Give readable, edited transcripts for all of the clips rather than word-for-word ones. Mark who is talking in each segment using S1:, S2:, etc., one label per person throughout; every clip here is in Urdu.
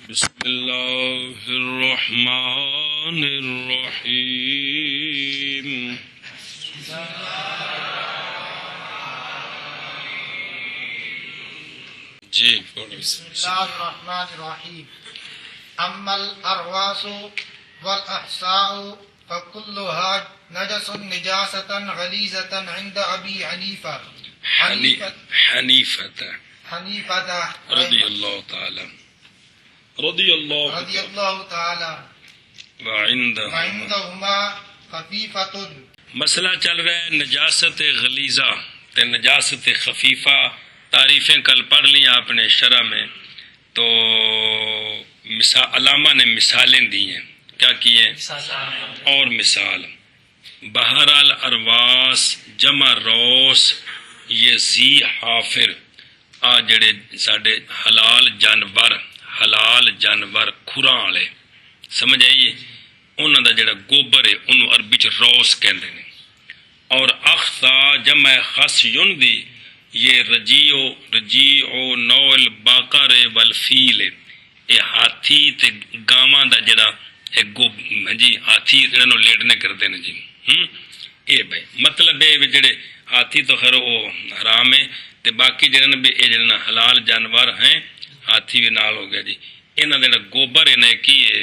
S1: بسم اللہ الرحمن الرحیم جی
S2: بسم اللہ الرحمن الرحیم اما الارواس والاحساء فكلها نجس نجاسة غليظة عند ابي
S1: حنیفہ رضی اللہ تعالی
S2: وعندهما خفیفۃ.
S1: مسئلہ چل رہا ہے نجاست غلیظہ تے نجاست خفیفہ. تعریفیں کل پڑھ لی آپ نے شرح میں، تو علامہ نے مثالیں دی ہیں. کیا کی ہیں؟ اور مثال بہرحال ارواس جمع روس یہ زی حافر آ جڑے ساڈے حلال جانور کھراں والے سمجھ آئیے، انہاں دا جڑا گوبر ہے انہوں عربی چ روس کہندے نے. اور اختا جمع خس یندی یہ رجیع نوع البقر والفیل، یہ ہاتھی تے گاواں دا جڑا جی ہاتھی انہوں لیڈنے کردے نے جی. اے بھائی مطلب ہے جڑے ہاتھی تو خیر وہ حرام ہے تے باقی جڑے بھی اے جڑے حلال جانور ہیں ہاتھی بھی نال ہو گیا جی. انہاں دا جڑا گوبر ہے نا کی ہے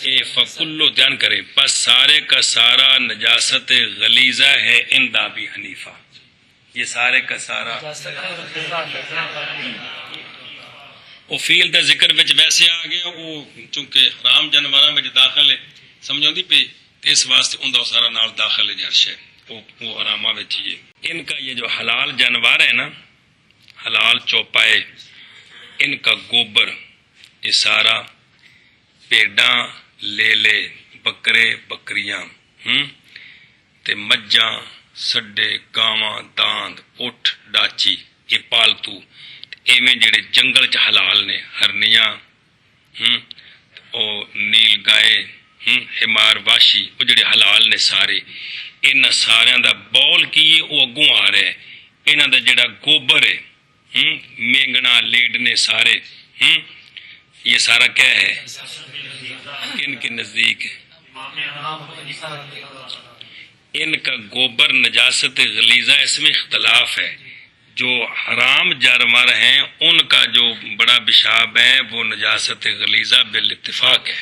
S1: اے فکلو دھیان کرے پس سارے کا سارا نجاست غلیظہ ہے عند ابی حنیفہ. یہ سارے کا سارا وہ فیل دا ذکر وچ ویسے آ گیا، وہ چونکہ حرام جانوراں وچ داخل ہے سمجھوندی پئی اس واسطے ان دا سارا نال داخل ہے ہر شے وہ حرامہ وچ ہی ہے. ان کا یہ جو حلال جانور ہے نا، حلال چوپائے، ان کا گوبر یہ سارا پیڈاں لیلے بکرے بکریاں تے مجھاں سڈے گاواں داند اٹھ ڈاچی یہ پالتو ایویں جڑے جنگل چ حلال نے ہرنیاں او نیل گائے حمار واشی وہ جڑے حلال نے سارے انہاں ساریاں دا بول کی وہ اگوں آ رہا ہے. انہاں دا جڑا گوبر ہے مینگنا لیڈنے سارے یہ سارا کیا ہے کن کے نزدیک ہے؟ ان کا گوبر نجاست غلیظہ اس میں اختلاف ہے. جو حرام جانور ہیں ان کا جو بڑا پیشاب ہے وہ نجاست غلیظہ بالاتفاق ہے،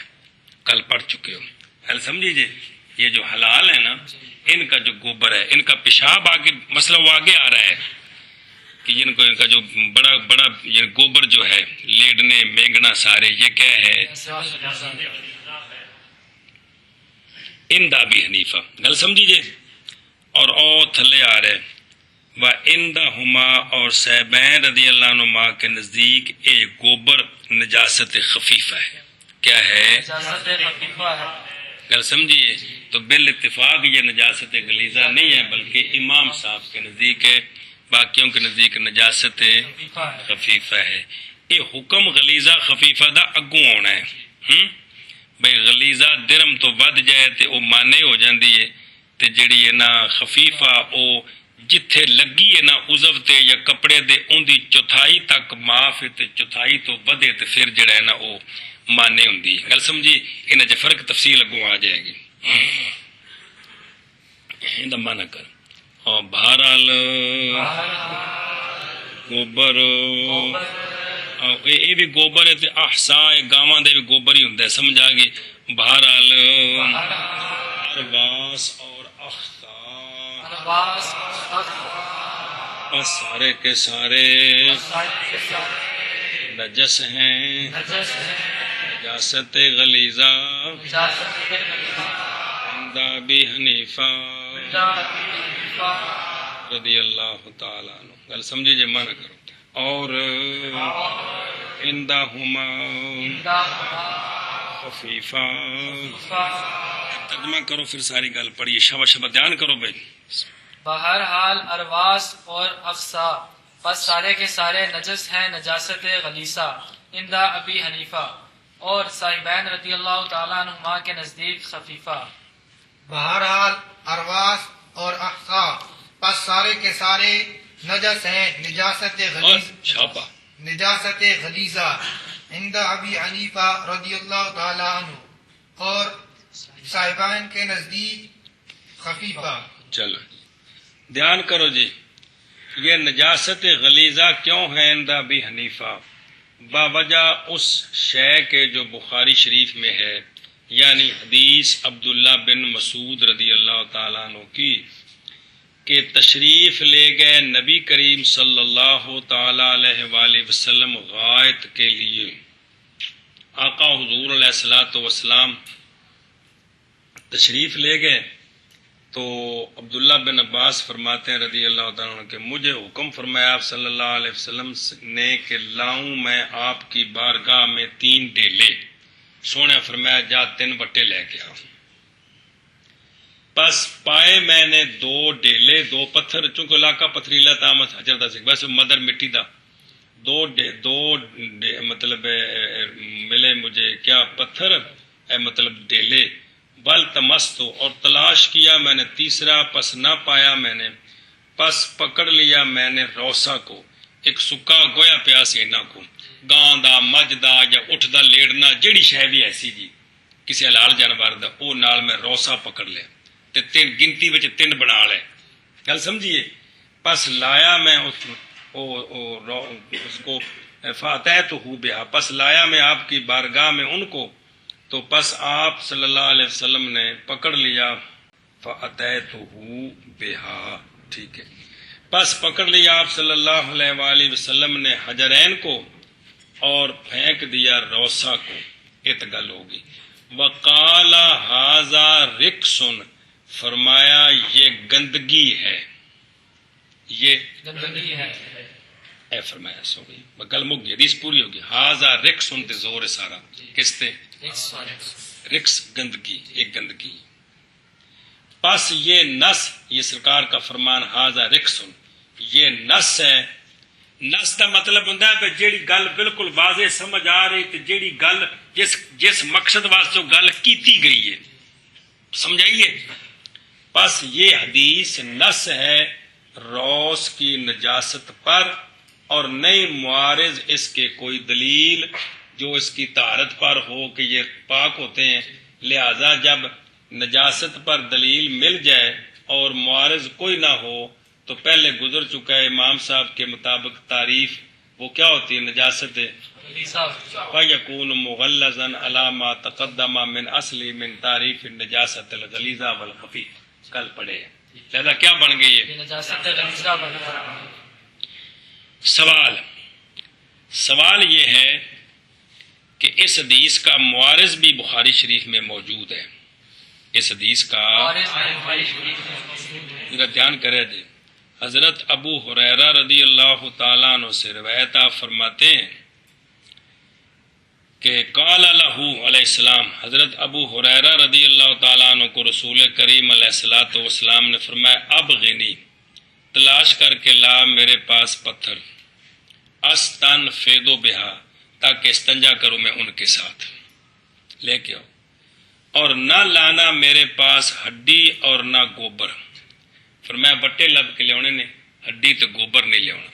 S1: کل پڑھ چکے ہو. حل سمجھیے یہ جو حلال ہے نا ان کا جو گوبر ہے ان کا پیشاب آگے مسئلہ وہ آگے آ رہا ہے کہ ان کا جو بڑا یہ گوبر جو ہے لیڈنے مینگنا سارے یہ کیا ہے عند ابی حنیفہ. گل سمجھیے. اور تھلے آ رہے وَعِندَهُمَا اور صحابین رضی اللہ عنہما کے نزدیک ایک گوبر نجاست خفیفہ ہے. کیا ہے؟ نجاست خفیفہ ہے. گل سمجھیے. تو بالاتفاق یہ نجاست غلیظہ نہیں ہے بلکہ امام صاحب کے نزدیک ہے، باقیوں کے نزدیک نجاست خفیفہ ہے. یہ حکم غلیظہ خفیفہ دا اگوں ہونا ہے. بھئی غلیظہ درم تو ود جائے تے وہ مانے ہو جاندی ہے تے جڑی ہے نا خفیفہ او جتھے لگی ہے نا عضو تے یا کپڑے دے ان دی چوتھائی تک معاف ہے تے چوتھائی تو ودے تے پھر جڑا ہے نا وہ مانے ہوندی. گل سمجھی. انہاں جو فرق تفصیل اگوں آ جائے گی. ان دا معنی کر اور بہرحال گوبر یہ بھی گوبر ہے تے احسا گاواں دے بھی گوبر ہی ہوندا ہے سمجھ آ گئی. بہرحال ارواس اور اختا سارے کے سارے نجس ہیں نجاست غلیظہ عند ابی حنیفہ رضی اللہ تعالیٰ عنہ. گل سمجھے جی مانا کرو. اور عندہما خفیفہ ترجمہ کرو پھر ساری گل پڑھیے شبہ دھیان کرو بھائی.
S3: بہرحال ارواس اور اقصا پس سارے کے سارے نجس ہیں نجاست غلیظہ عند ابی حنیفہ اور صاحبین رضی اللہ تعالیٰ عنہما کے نزدیک خفیفہ.
S2: بہرحال ارواس اور احسا پس سارے کے سارے نجس ہیں نجاست غلیظہ عند ابی حنیفہ رضی اللہ تعالی عنہ اور صاحبان کے نزدیک خفیفہ.
S1: چلو دھیان کرو جی، یہ نجاست غلیظہ کیوں ہے عند ابی حنیفہ؟ باوجہ اس شے کے جو بخاری شریف میں ہے، یعنی حدیث عبداللہ بن مسعود رضی اللہ تعالیٰ عنہ کی کہ تشریف لے گئے نبی کریم صلی اللہ تعالیٰ علیہ وآلہ وسلم غائط کے لیے. آقا حضور علیہ الصلوۃ والسلام تشریف لے گئے تو عبداللہ بن عباس فرماتے ہیں رضی اللہ تعالیٰ عنہ کہ مجھے حکم فرمایا آپ صلی اللہ علیہ وسلم نے کہ لاؤں میں آپ کی بارگاہ میں 3 ڈیلے. سونے فرمایا جا 3 بٹے لے کے آؤ. بس پائے میں نے 2 ڈیلے، 2 پتھر، چونکہ علاقہ پتھریلا تھا، حجر دا سی بس مدر مٹی دا، 2 مطلب ملے مجھے کیا پتھر مطلب ڈیلے. بل تمستو اور تلاش کیا میں نے تیسرا، پس نہ پایا میں نے، پس پکڑ لیا میں نے روسا کو، ایک سکا گویا پیاس انہاں کو، گاں دا مجھ دا یا اٹھ دا لیڑنا جیڑی شے بھی ایسی جی کسی حلال جانور دا، او نال میں روسا پکڑ لیا تے 3 گنتی وچ 3 بنا لے. گل سمجھیے؟ پس لایا میں اس کو فاتحتہ بہا، پس لایا میں آپ کی بارگاہ میں ان کو، تو پس آپ صلی اللہ علیہ وسلم نے پکڑ لیا فاتحتہ بہا. ٹھیک ہے، پس پکڑ لیا آپ صلی اللہ علیہ وآلہ وسلم نے حجرین کو اور پھینک دیا روسا کو. ات گل ہوگی. وقال ھذا رکس، فرمایا یہ گندگی ہے، یہ
S3: گندگی ہے.
S1: اے فرمایا سو گئی گل مک گئی، حدیث پوری ہوگی. ھذا رکس تے زور ہے سارا، کس تے؟ رکس گندگی، ایک گندگی. پس یہ نس، یہ سرکار کا فرمان ھذا رکس، یہ نس ہے. نس کا مطلب ہوں کہ جیڑی گل بالکل واضح سمجھ آ رہی تے جیڑی گل جس مقصد واسطے گل کیتی گئی ہے، سمجھائیے. پس یہ حدیث نس ہے روس کی نجاست پر، اور نئی معارض اس کے کوئی دلیل جو اس کی طہارت پر ہو کہ یہ پاک ہوتے ہیں. لہذا جب نجاست پر دلیل مل جائے اور معارض کوئی نہ ہو تو پہلے گزر چکا ہے امام صاحب کے مطابق تعریف وہ کیا ہوتی ہے؟ نجاست ہے. فَيَكُونُ مُغَلَّظًا عَلَى مَا تَقَدَّمَ مِنْ أَصْلِ مِنْ تَعْرِيفِ النَّجَاسَةِ الْغَلِيظَةِ وَالْخَفِيفَةِ. کل پڑھے لہذا کیا بن گئی ہے؟
S3: نجاست غلیظہ بنا.
S1: سوال یہ ہے کہ اس حدیث کا معارض بھی بخاری شریف میں موجود ہے. اس حدیث کا میرا دھیان کرے جی. حضرت ابو ہریرہ رضی اللہ تعالیٰ عنہ سے روایت آپ فرماتے ہیں کہ قال لہ علیہ السلام، حضرت ابو ہریرہ رضی اللہ تعالیٰ عنہ کو رسول کریم علیہ الصلوۃ والسلام نے فرمایا اب غنی، تلاش کر کے لا میرے پاس پتھر، استن فیدو بہا، تاکہ استنجا کروں میں ان کے ساتھ، لے کے آؤ. اور نہ لانا میرے پاس ہڈی اور نہ گوبر. فرمایا بٹے لب کے لیاؤنے نے، ہڈی تو گوبر نہیں لیاؤنا.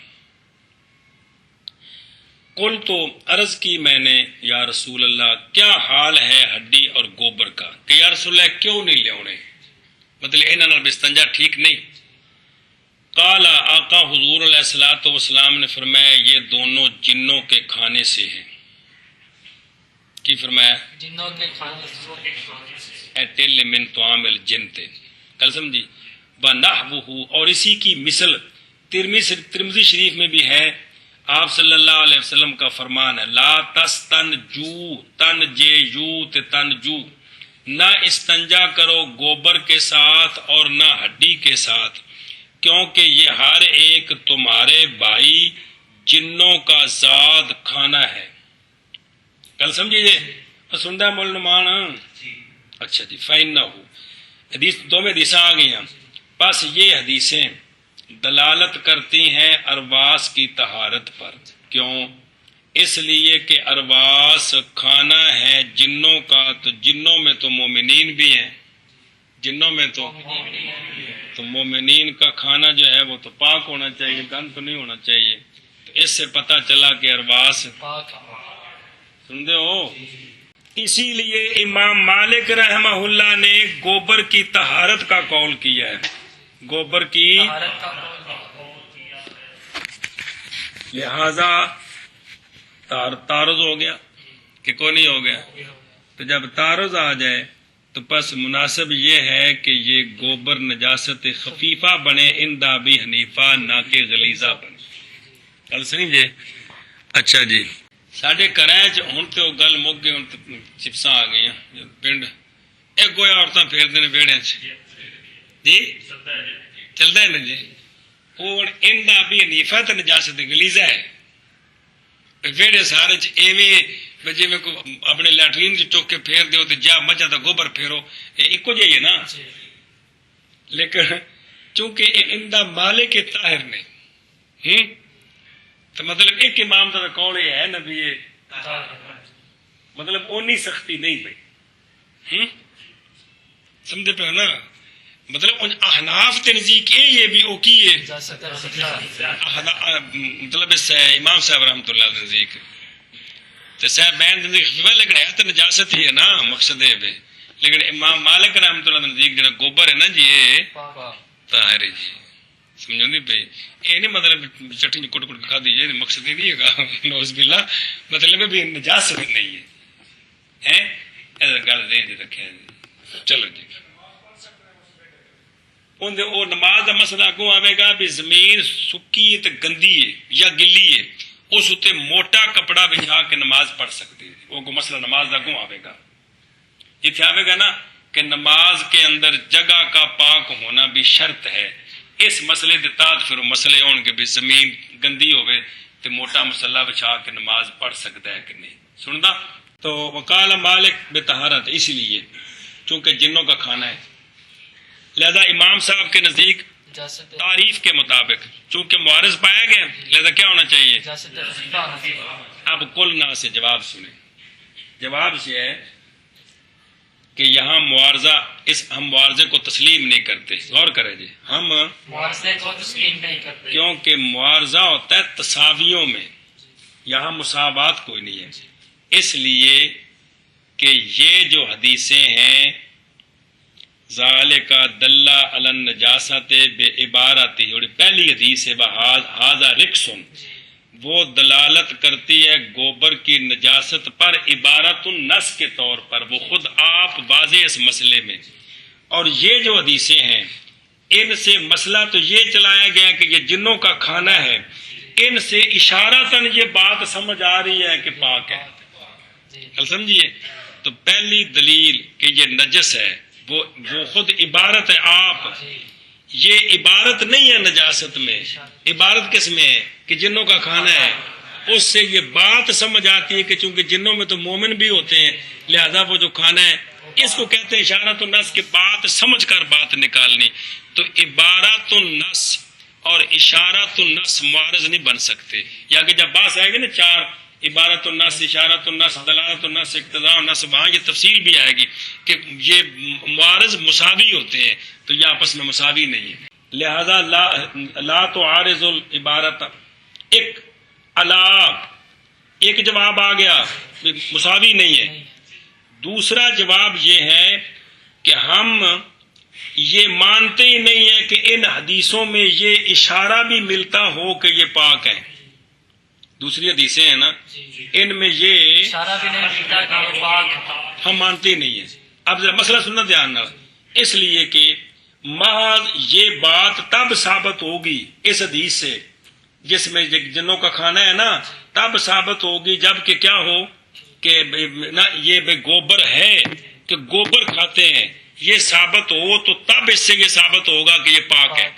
S1: قل تو عرض کی میں نے یا رسول اللہ کیا حال ہے ہڈی اور گوبر کا، کہ یا رسول اللہ کیوں نہیں لیاؤنے، مطلب انہاں نال استنجا ٹھیک نہیں. قال، آقا حضور علیہ الصلوۃ والسلام نے فرمایا یہ دونوں جنوں کے کھانے سے ہیں. کی فرمایا؟
S3: جنوں کے کھانے سے.
S1: ایتل من طعام الجن تے. کل سمجھی؟ وَنَحْوُهُ، اور اسی کی مثل ترمذی شریف میں بھی ہے. آپ صلی اللہ علیہ وسلم کا فرمان ہے لا تستنجو، تن جے یو تے تنجو، نہ استنجا کرو گوبر کے ساتھ اور نہ ہڈی کے ساتھ، کیونکہ یہ ہر ایک تمہارے بھائی جنوں کا ذات کھانا ہے. کل سمجھیے سندا مول نمان. اچھا جی. فَإِنَّهُ، حدیث دو میں حدیثیں آ گئی ہیں. بس یہ حدیثیں دلالت کرتی ہیں ارواس کی طہارت پر. کیوں؟ اس لیے کہ ارواس کھانا ہے جنوں کا، تو جنوں میں تو مومنین بھی ہیں، جنوں میں تو مومنین کا کھانا جو ہے وہ تو پاک ہونا چاہیے، گند تو نہیں ہونا چاہیے. تو اس سے پتہ چلا کہ ارواس سنتے ہو؟ اسی لیے امام مالک رحمہ اللہ نے گوبر کی طہارت کا قول کیا ہے، گوبر کی،
S3: طہارت کا قول
S1: لہذا تعارض ہو گیا کہ کوئی نہیں ہو گیا؟ تو جب تعارض آ جائے تو پس مناسب یہ ہے کہ یہ گوبر نجاست خفیفہ بنے عند ابی حنیفہ، نہ کہ غلیظہ بنے۔ گل سنی جی؟ اچھا جی، ساڈے گھراں چ ہن تے گل مک گئی، ہن چپساں آ گئی پنڈ ایک گویا عورتاں پھیرتے ہیں ویڑیاں چ جی، چلتا ہے نا جی، وہ عند ابی حنیفہ تے نجاست غلیظہ ہے، ویڑے سارے چ ایویں جی میں کوئی اپنے لیٹرین چوک کے پھیر دیو تو جا مجھا تو گوبر پھیرو، یہ ایک جہی ہے نا، لیکن چونکہ اندہ مالک طاہر نے تو مطلب ایک امام کا قول یہ ہے نا بھی یہ مطلب اونی سختی نہیں پئی، سمجھے پہ نا، مطلب احناف کے نزدیک یہ بھی او کی ہے، مطلب اس امام صاحب رحمۃ اللہ علیہ نزدیک تو صاحب بین خفیفہ، لیکن ہے تو نجاست ہی ہے نا، مقصد ہے بھی، لیکن امام مالک رحمۃ اللہ نزدیک جڑا گوبر ہے نا جی یہ طاہر ہے جی، سمجھو نہیں پی، یہ نہیں مطلب چٹنی کٹ کٹ کھا دیجیے، مقصد ہی نہیں ہے نوز باللہ، مطلب بھی نجاست نہیں ہے، گل دے رکھے۔ چلو جی، وہ نماز کا مسئلہ اگوں آئے گا بھی زمین سکی ہے گندی ہے یا گلی ہے، اس اتنے موٹا کپڑا بچھا کے نماز پڑھ سکتی ہے، وہ مسئلہ نماز کا اگوں آئے گا، جتنے آئے گا نا کہ نماز کے اندر جگہ کا پاک ہونا بھی شرط ہے، اس مسئلے کے تحت پھر وہ مسئلے ہون کے بھی زمین گندی ہوئے تو موٹا مسلح بچھا کے نماز پڑھ سکتا ہے کہ نہیں، سندا؟ تو وقال مالک بطہارت، اس لیے چونکہ جنوں کا کھانا ہے، لہذا امام صاحب کے نزدیک تعریف کے مطابق چونکہ معارض پایا گیا، لہذا کیا ہونا چاہیے؟ اب کل نہ سے جواب سنیں، جواب سے ہے کہ یہاں معارضہ، ہم معارضے کو تسلیم نہیں کرتے، غور کریں جی، ہم
S3: معارضے کو تسلیم نہیں کرتے
S1: کیونکہ معارضہ ہوتا ہے تساویوں میں، یہاں مساوات کوئی نہیں ہے، اس لیے کہ یہ جو حدیثیں ہیں ذالک دل علی النجاست بے عبارت، پہلی حدیث ہے ھذا رکس، وہ دلالت کرتی ہے گوبر کی نجاست پر عبارت النص کے طور پر، وہ خود آپ واضح اس مسئلے میں، اور یہ جو حدیثیں ہیں ان سے مسئلہ تو یہ چلایا گیا کہ یہ جنوں کا کھانا ہے، ان سے اشارتاً یہ بات سمجھ آ رہی ہے کہ پاک ہے، کل سمجھیے؟ تو پہلی دلیل کہ یہ نجس ہے وہ خود عبارت ہے، آپ یہ عبارت نہیں ہے نجاست میں، عبارت کس میں ہے کہ جنوں کا کھانا ہے، اس سے یہ بات سمجھ آتی ہے کہ چونکہ جنوں میں تو مومن بھی ہوتے ہیں، لہذا وہ جو کھانا ہے اس کو کہتے ہیں اشارت النص کی بات سمجھ کر بات نکالنی، تو عبارت النص اور اشارت النص معارض نہیں بن سکتے، یا کہ جب بات آئے گی نا چار، عبارت النص، اشارت النص، دلالت النص، اقتضاء النص، وہاں یہ تفصیل بھی آئے گی کہ یہ معارض مساوی ہوتے ہیں، تو یہ آپس میں مساوی نہیں ہے، لہذا لا تعارض العبارت، ایک ایک جواب آ گیا مساوی نہیں ہے، دوسرا جواب یہ ہے کہ ہم یہ مانتے ہی نہیں ہے کہ ان حدیثوں میں یہ اشارہ بھی ملتا ہو کہ یہ پاک ہیں، دوسری حدیثیں ہیں نا ان میں یہ
S3: اشارہ بھی نہیں ملتا کہ یہ پاک ہے،
S1: ہم مانتے ہی نہیں ہیں۔ اب ذرا مسئلہ سننا دھیان نہ، اس لیے کہ محض یہ بات تب ثابت ہوگی اس حدیث سے جس میں جنوں کا کھانا ہے نا، تب ثابت ہوگی جب کہ کیا ہو کہ یہ گوبر ہے کہ گوبر کھاتے ہیں، یہ ثابت ہو تو تب اس سے یہ ثابت ہوگا کہ یہ پاک ہے،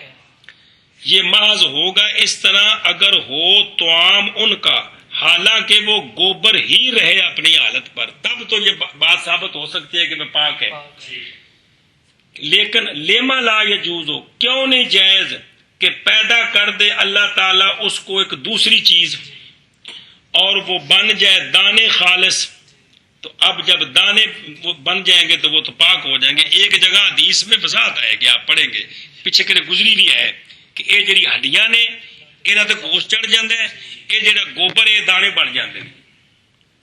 S1: یہ محض ہوگا اس طرح اگر ہو طعام ان کا، حالانکہ وہ گوبر ہی رہے اپنی حالت پر، تب تو یہ بات ثابت ہو سکتی ہے کہ وہ پاک ہے، لیکن لیما لا یجوز، کیوں نہیں جائز کہ پیدا کر دے اللہ تعالیٰ اس کو ایک دوسری چیز اور وہ بن جائے دانے خالص، تو اب جب دانے وہ بن جائیں گے تو وہ تو پاک ہو جائیں گے۔ ایک جگہ حدیث میں وضاحت آئے گی، آپ پڑھیں گے پیچھے کے گزری بھی ہے کہ یہ جڑی ہڈیاں نے یہاں تے گوشت چڑھ جاتا ہے، یہ جڑا گوبر یہ دانے بن جاتے ہیں،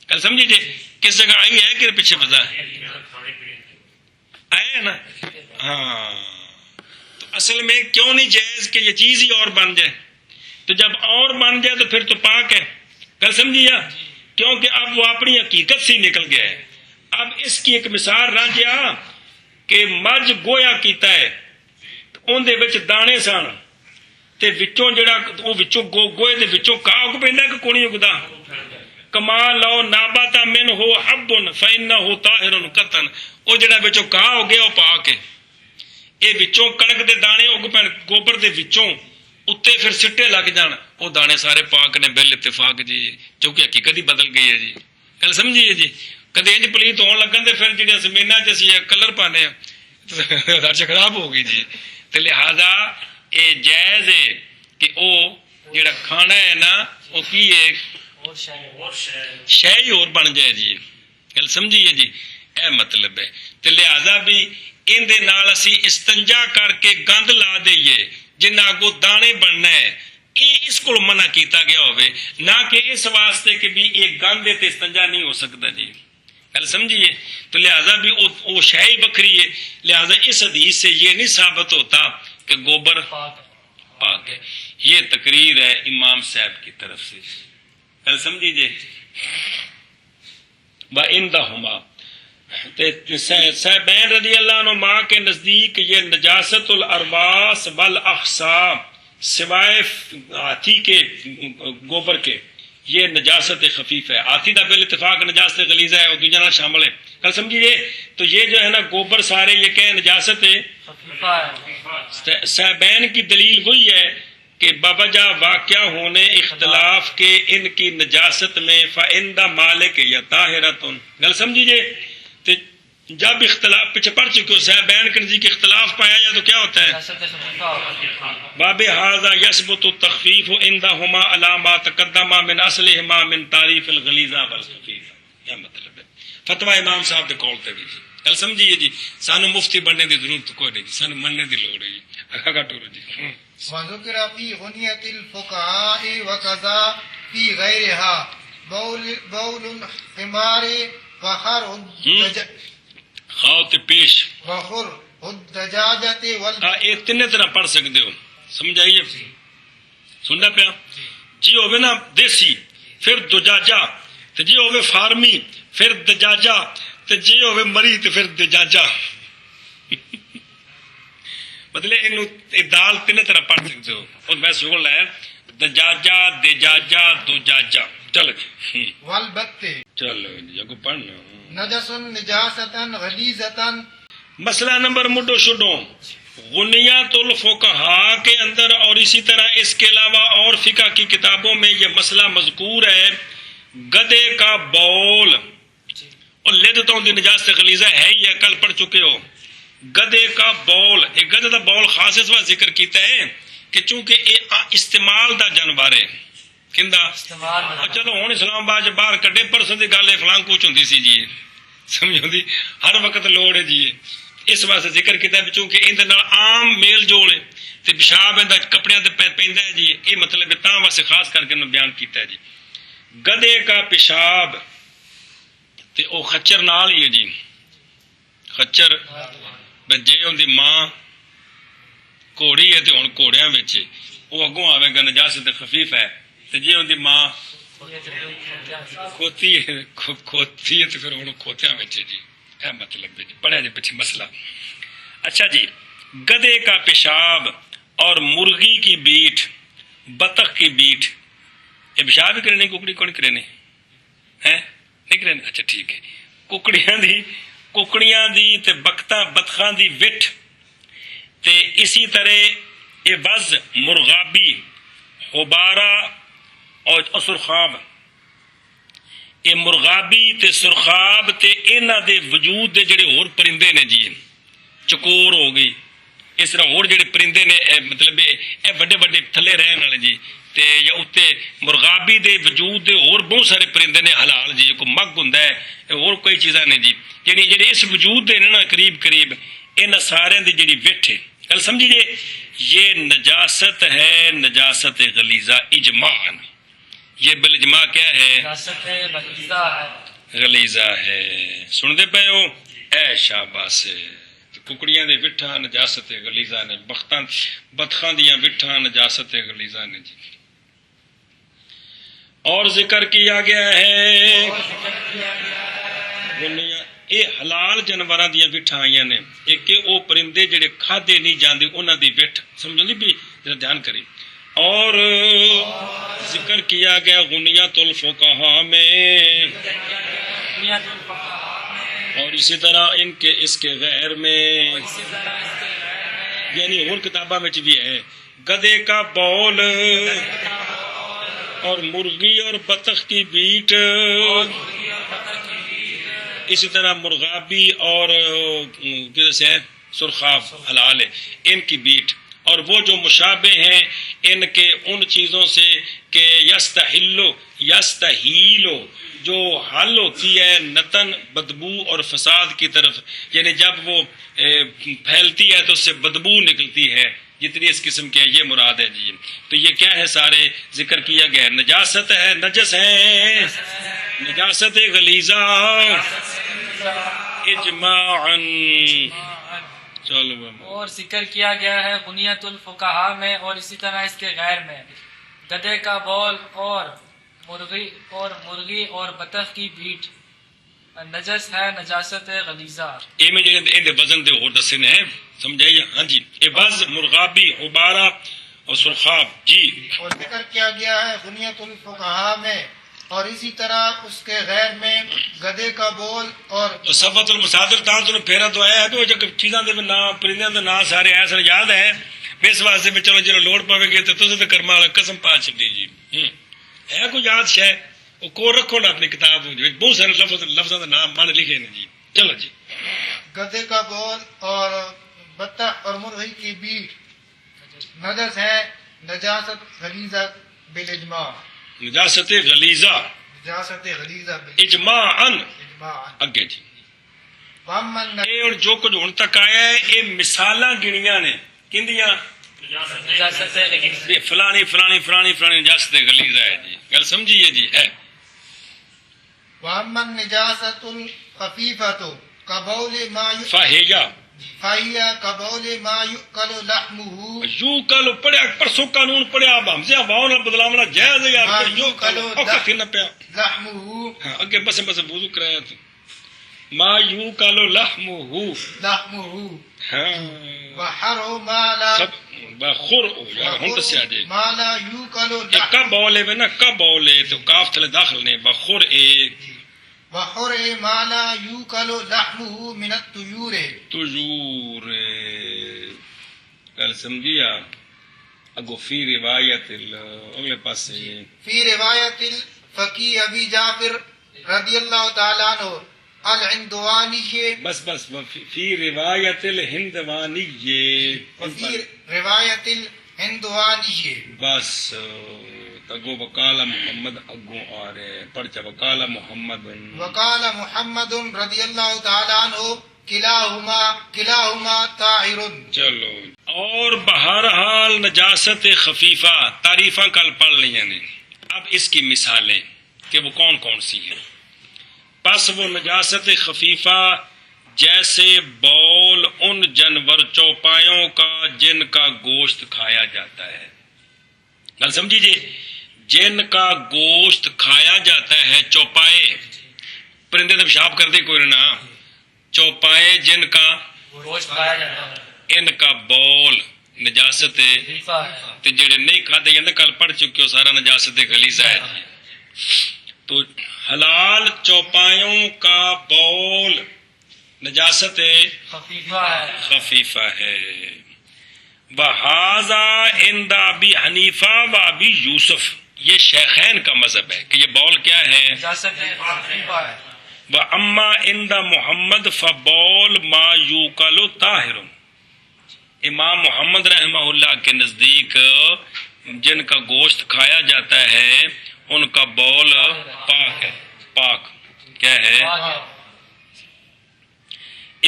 S1: گل سمجھی جی؟ کس جگہ آئی ہے کہ پیچھے بتا آئے نا؟ ہاں، تو اصل میں کیوں نہیں جائز کہ یہ چیز ہی اور بن جائے؟ تو جب اور بن جائے تو پھر تو پاک ہے. گل سمجھی؟ کیونکہ اب وہ اپنی حقیقت سے نکل گیا ہے. اب اس کی ایک مثال رانجھیا کہ مجھ گویا کیتا ہے، اندر وچ دانے سن تے وچوں جڑا وہ وچوں گوئے دے وچوں کاہ اگ پیندا کہ کوئی نہیں اگدا. کما لو ناباتا من ہو حبن فإنہ طاہر قطن، وہ جڑا وچوں کاہ ہو گیا وہ پاک ہے. یہ وچوں کنک دے دانے اگ پین گوبر دے وچوں اتنے پھر سٹے لگ جان، وہ دانے سارے پاک نے بل اتفاق جی، کیونکہ حقیقت ہی بدل گئی ہے جی. گل سمجھیے جی؟ کدے انج پلیت ہون لگن تے پھر جڑے زمیناں چ اسی کلر پانے ہر چ خراب ہو گئی جی. تے لہذا یہ جائز ہے کہ او جڑا کھانا ہے نا وہ کی ہے شے ہی اور بن جائے جی. گل سمجھیے جی؟ اے مطلب ہے. تے لہذا بھی ان دے نال اسی استنجا کر کے گند لا دئیے جنہ اگوں دانے بننا ہے، یہ اس کو منع کیتا گیا ہوئے، نہ کہ اس واسطے کہ بھی ایک گند تے استنجا نہیں ہو سکتا جی. گل سمجھیے؟ تو لہذا بھی وہ شے ہی بکری ہے. لہذا اس حدیث سے یہ نہیں ثابت ہوتا کہ گوبر پاک ہے. یہ تقریر ہے امام صاحب کی طرف سے. گل سمجھیے؟ وَإِنْدَهُمَا صاحبین رضی اللہ عنہ ماں کے نزدیک یہ نجاست الارواس والاخصاب سوائے ہاتھی کے گوبر کے یہ نجاست خفیف ہے. ہاتھی دا بال اتفاق نجاست غلیظہ ہے اور دوجا نہ شامل ہے. کل سمجھیے؟ تو یہ جو ہے نا گوبر سارے یہ کہ نجاست صاحبین کی دلیل وہی ہے کہ بابجا واقع ہونے اختلاف کے ان کی نجاست میں فَإِنْدَ مالک یا طاہرۃ. گل سمجھیے؟ جب اختلاف پیچھے پڑھ چکے ہو صاحبین کے نزدیک اختلاف پایا جائے تو کیا ہوتا ہے؟ باب ھذا یثبت التخفیف عندہما علی ما تقدم من اصلہما من تعریف الغلیظہ والخفیف. کیا مطلب ہے؟ فتوی امام صاحب دے کول تے بھی جی. گل سمجھیے جی؟ سانو مفتی بننے دی ضرورت کوئی نہیں جی، سانو مننے دی لوڑ ہے جی. اگا ٹورو جی.
S2: وذکر فی غنیۃ الفقہاء وکذا فی غیرها بول الحمار وخر
S1: خاؤ پیش
S2: وخر الدجاجۃ
S1: یہ تین طرح پڑھ سکتے ہو. سمجھائیے؟ سننا پیا جی؟ ہوئے نا دیسی پھر دجاجہ، تو جی ہوئے فارمی پھر دجاجہ، تو جی ہوئے مری تو پھر دجاجہ. مطلب دال تین طرح پڑھ سکتے ہو. اور میں سول ہے دجاجہ دجاجہ دجاجہ. چلو جی
S2: والبت
S1: چلو جی اگو پڑھنا.
S2: نجس نجاستن غلیظتن.
S1: مسئلہ نمبر مڈو شڈو غنیات الفقہاء کے اندر اور اسی طرح اس کے علاوہ اور فقہ کی کتابوں میں یہ مسئلہ مذکور ہے. گدے کا بول اور لدتوں دی نجاست غلیظہ ہے ہی ہے، کل پڑھ چکے ہو. گدے کا بول، ایک گدے کا بول خاص اس وقت ذکر کیتا ہے کہ چونکہ یہ استعمال دا جانور ہے. چلو ہوں اسلام آباد باہر کڈے پرسوں کی گل ہے فلاں کچھ ہوں سی جی، سمجھو دی ہر وقت لوڑ ہے جی. اس واسطے ذکر کیا چونکہ اندر عام میل جوڑ ہے تے پیشاب کپڑے پیندا ہے جی. یہ مطلب ہے تاں واسطے خاص کر کے بیان کیتا ہے جی. گدے کا پیشاب تے او خچر نال ہی ہے جی. خچر جی ان دی ماں گھوڑی ہے تو ہوں گھوڑیاں وہ اگوں آئے گا نجاست خفیف ہے، جی ان دی ماں کھوتی ہے تو پھر ہوں کھوتیاں جی. اے مطلب ہے جی. پڑھیا جی پیچھے مسئلہ. اچھا جی، گدے کا پیشاب اور مرغی کی بیٹ، بطخ کی بیٹ، یہ پیشاب ہی کرنے ککڑی کون کرنے ہیں نہیں کرنے. اچھا ٹھیک ہے. ککڑیاں دی تے بطخاں دی وٹ تے اسی طرح یہ وز مرغابی غبارہ اور سرخاب، یہ مرغابی تے سرخاب تے انہاں دے وجود دے جڑے اور پرندے نے جی، چکور ہو گئی، اس طرح اور جڑے پرندے نے مطلب اے بڑے بڑے تھلے رہن والے جی، تے یا اتنے مرغابی دے وجود دے اور بہت سارے پرندے نے حلال جی، کوئی مگ ہوندا ہے اور کوئی چیزاں نے جی، یعنی جڑے اس وجود دے نا قریب قریب انہاں سارے دی جڑی وٹھ ہے. گل سمجھیے؟ یہ نجاست ہے، نجاست غلیظہ اجماعاً. یہ بالاجماع کیا ہے؟
S3: نجاست غلیظہ ہے.
S1: غلیظہ ہے. سن دے پے ہو؟ اے شاباش. ککڑیاں دے وٹھاں نجاست غلیظہ نے، بطخاں دیاں وٹھاں نجاست غلیظہ نے جی. اور ذکر کیا گیا ہے یہ حلال جانوراں دیاں وٹھاں آئیاں نے، ایک کہ وہ پرندے جڑے کھادے نہیں جاندے انہاں دی وٹھ، سمجھو نہیں بھی ذرا دھیان کریں. اور ذکر کیا گیا غنیت الفقہاء میں، اور اسی طرح ان کے اس کے غیر میں، یعنی اور کتاباں میں بھی ہے. گدے کا بول اور مرغی اور بطخ کی بیٹ، اسی طرح مرغابی اور جیسے سرخاب حلال ہے ان کی بیٹ. اور وہ جو مشابہ ہیں ان کے ان چیزوں سے کہ یستحیلو جو حل ہوتی ہے نتن بدبو اور فساد کی طرف، یعنی جب وہ پھیلتی ہے تو اس سے بدبو نکلتی ہے، جتنی اس قسم کے یہ مراد ہے جی. تو یہ کیا ہے؟ سارے ذکر کیا گیا. نجاست ہے، نجس ہے، نجاست غلیظہ اجماعاً. چلو.
S3: اور ذکر کیا گیا ہے غنیت الفقہاء میں اور اسی طرح اس کے غیر میں گدے کا بول اور مرغی اور بطخ کی بیٹ نجس ہے، نجاست غلیظہ.
S1: اے میں جے وزن دے اور دسنے ہیں سمجھائیے. ہاں جی. اے باز مرغابی، غبارہ اور سرخاب جی.
S2: اور ذکر کیا گیا ہے غنیت الفقہاء میں اور اسی طرح اس کے غیر میں گدے کا بول اور
S1: صفت المصادر تاں تو پھیرا تو آیا ہے تو جو چیزاں دے نام پرندیاں دے نام سارے ایسے یاد ہے اس واسطے میں چلو جڑا لوڑ پاوے گے تو تسے تے کرما والا قسم پا چھڈی جی. ہے کوئی یاد شے او کو رکھو نا اپنی کتاب وچ بہت سارے لفظاں دے نام مانے لکھے نے جی. چلو جی.
S2: گدے کا بول اور بطخ اور مرغی کی بیٹ نجس ہے، نجاست غلیظہ بالاجماع.
S1: نجاست غلیظہ
S2: نجاست غلیظہ
S1: اجماعاً.
S2: بالاجماع.
S1: اگے جی.
S2: وامن
S1: یہ جو کچھ ہن تک آیا ہے یہ مثالاں گنیاں نے کندیاں
S3: نجاست غلیظہ.
S1: فلانی فلانی فلانی فلانی نجاست غلیظہ ہے جی. گل سمجھیے جی. ہے
S2: وامن نجاست الخفیفۃ کبول ما
S1: فاہیا
S2: فہی کبول ما یؤکل لحمہ
S1: یو کل پڑھیا پرسوں قانون پڑھیا ہمزے واؤ نہ بدلاونا جائز ہے یار. یو کل اوکے نہ پیا.
S2: لحمہ
S1: ہاں اگے بس وضو کرایا تو ما یو کل لحمہ
S2: لحمہ
S1: ہاں
S2: وحرم ما لا
S1: سب بخور یار ہن دسیا جی.
S2: ما لا یؤکل
S1: یہ کب بولے میں نا کب بولے تو کاف تھلے داخل نے بخور اے
S2: وحرم ما لا یؤکل لحمہ من الطیور.
S1: تجور گل سمجھیا. اگو فی روایت اگلے پاسے
S2: فی روایت الفقی ابی جعفر رضی اللہ تعالیٰ عنہ العندوانی
S1: بس فی روایت الہندوانی
S2: وفی روایت الہندوانی
S1: بس اگو وکال محمد اگو آ رہے پرچہ وکال محمد
S2: وقال محمد رضی اللہ تعالیٰ عنہ کلاہما طاہر.
S1: چلو. اور بہرحال نجاست خفیفہ تعریفاں کل پڑھ لیا نے. اب اس کی مثالیں کہ وہ کون کون سی ہیں. پس وہ نجاست خفیفہ جیسے بول ان جانور چوپایوں کا جن کا گوشت کھایا جاتا ہے. گل سمجھیے. جن کا گوشت کھایا جاتا ہے چوپائے پرندے تو پیشاب کرتے کوئی نہ چوپائے جن کا
S3: گوشت کھایا جاتا ہے
S1: ان کا بول نجاست
S3: غلیظہ ہے.
S1: تے جڑے نہیں کھاتے جاندے کل پڑھ چکے ہو سارا نجاست غلیظہ ہے. تو حلال چوپایوں کا بول نجاست
S3: خفیفہ ہے.
S1: خفیفہ ہے. وہذا عند ابی حنیفہ و ابی یوسف یہ شیخین کا مذہب ہے کہ یہ بول کیا ہے
S3: نجاست خفیفہ ہے.
S1: وَأَمَّا عِنْدَ محمد فَبَوْلُ مَا يُوكَلُ طَاهِرٌ. امام محمد رحمہ اللہ کے نزدیک جن کا گوشت کھایا جاتا ہے ان کا بول پاک ہے. پاک کیا ہے؟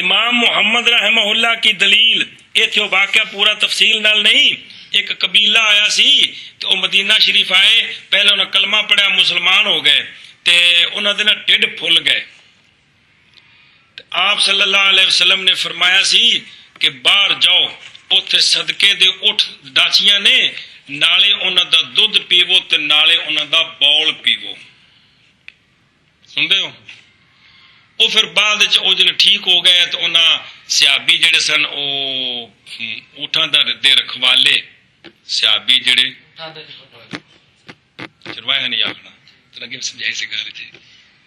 S1: امام محمد رحمہ اللہ کی دلیل یہ تھے واقعہ پورا تفصیل نال نہیں ایک قبیلہ آیا سی تو وہ مدینہ شریف آئے، پہلے انہوں نے کلمہ پڑھیا، مسلمان ہو گئے تے انہوں نے ڈھڈ پھل گئے۔ آپ صلی اللہ علیہ وسلم نے فرمایا سی کہ باہر جاؤ، اتنے صدقے دے اٹھ ڈاچیاں نے، نالے انہوں دا دودھ پیو تے نالے انہوں دا بول پیو۔ سنتے ہو؟ وہ پھر بعد وہ جن ٹھیک ہو گئے تو انہاں صحابی جڑے سن وہ اٹھاں دے رکھوالے، صحابی جڑے چروایا نہیں آخنا ترنگے سمجھائی سے گل جی،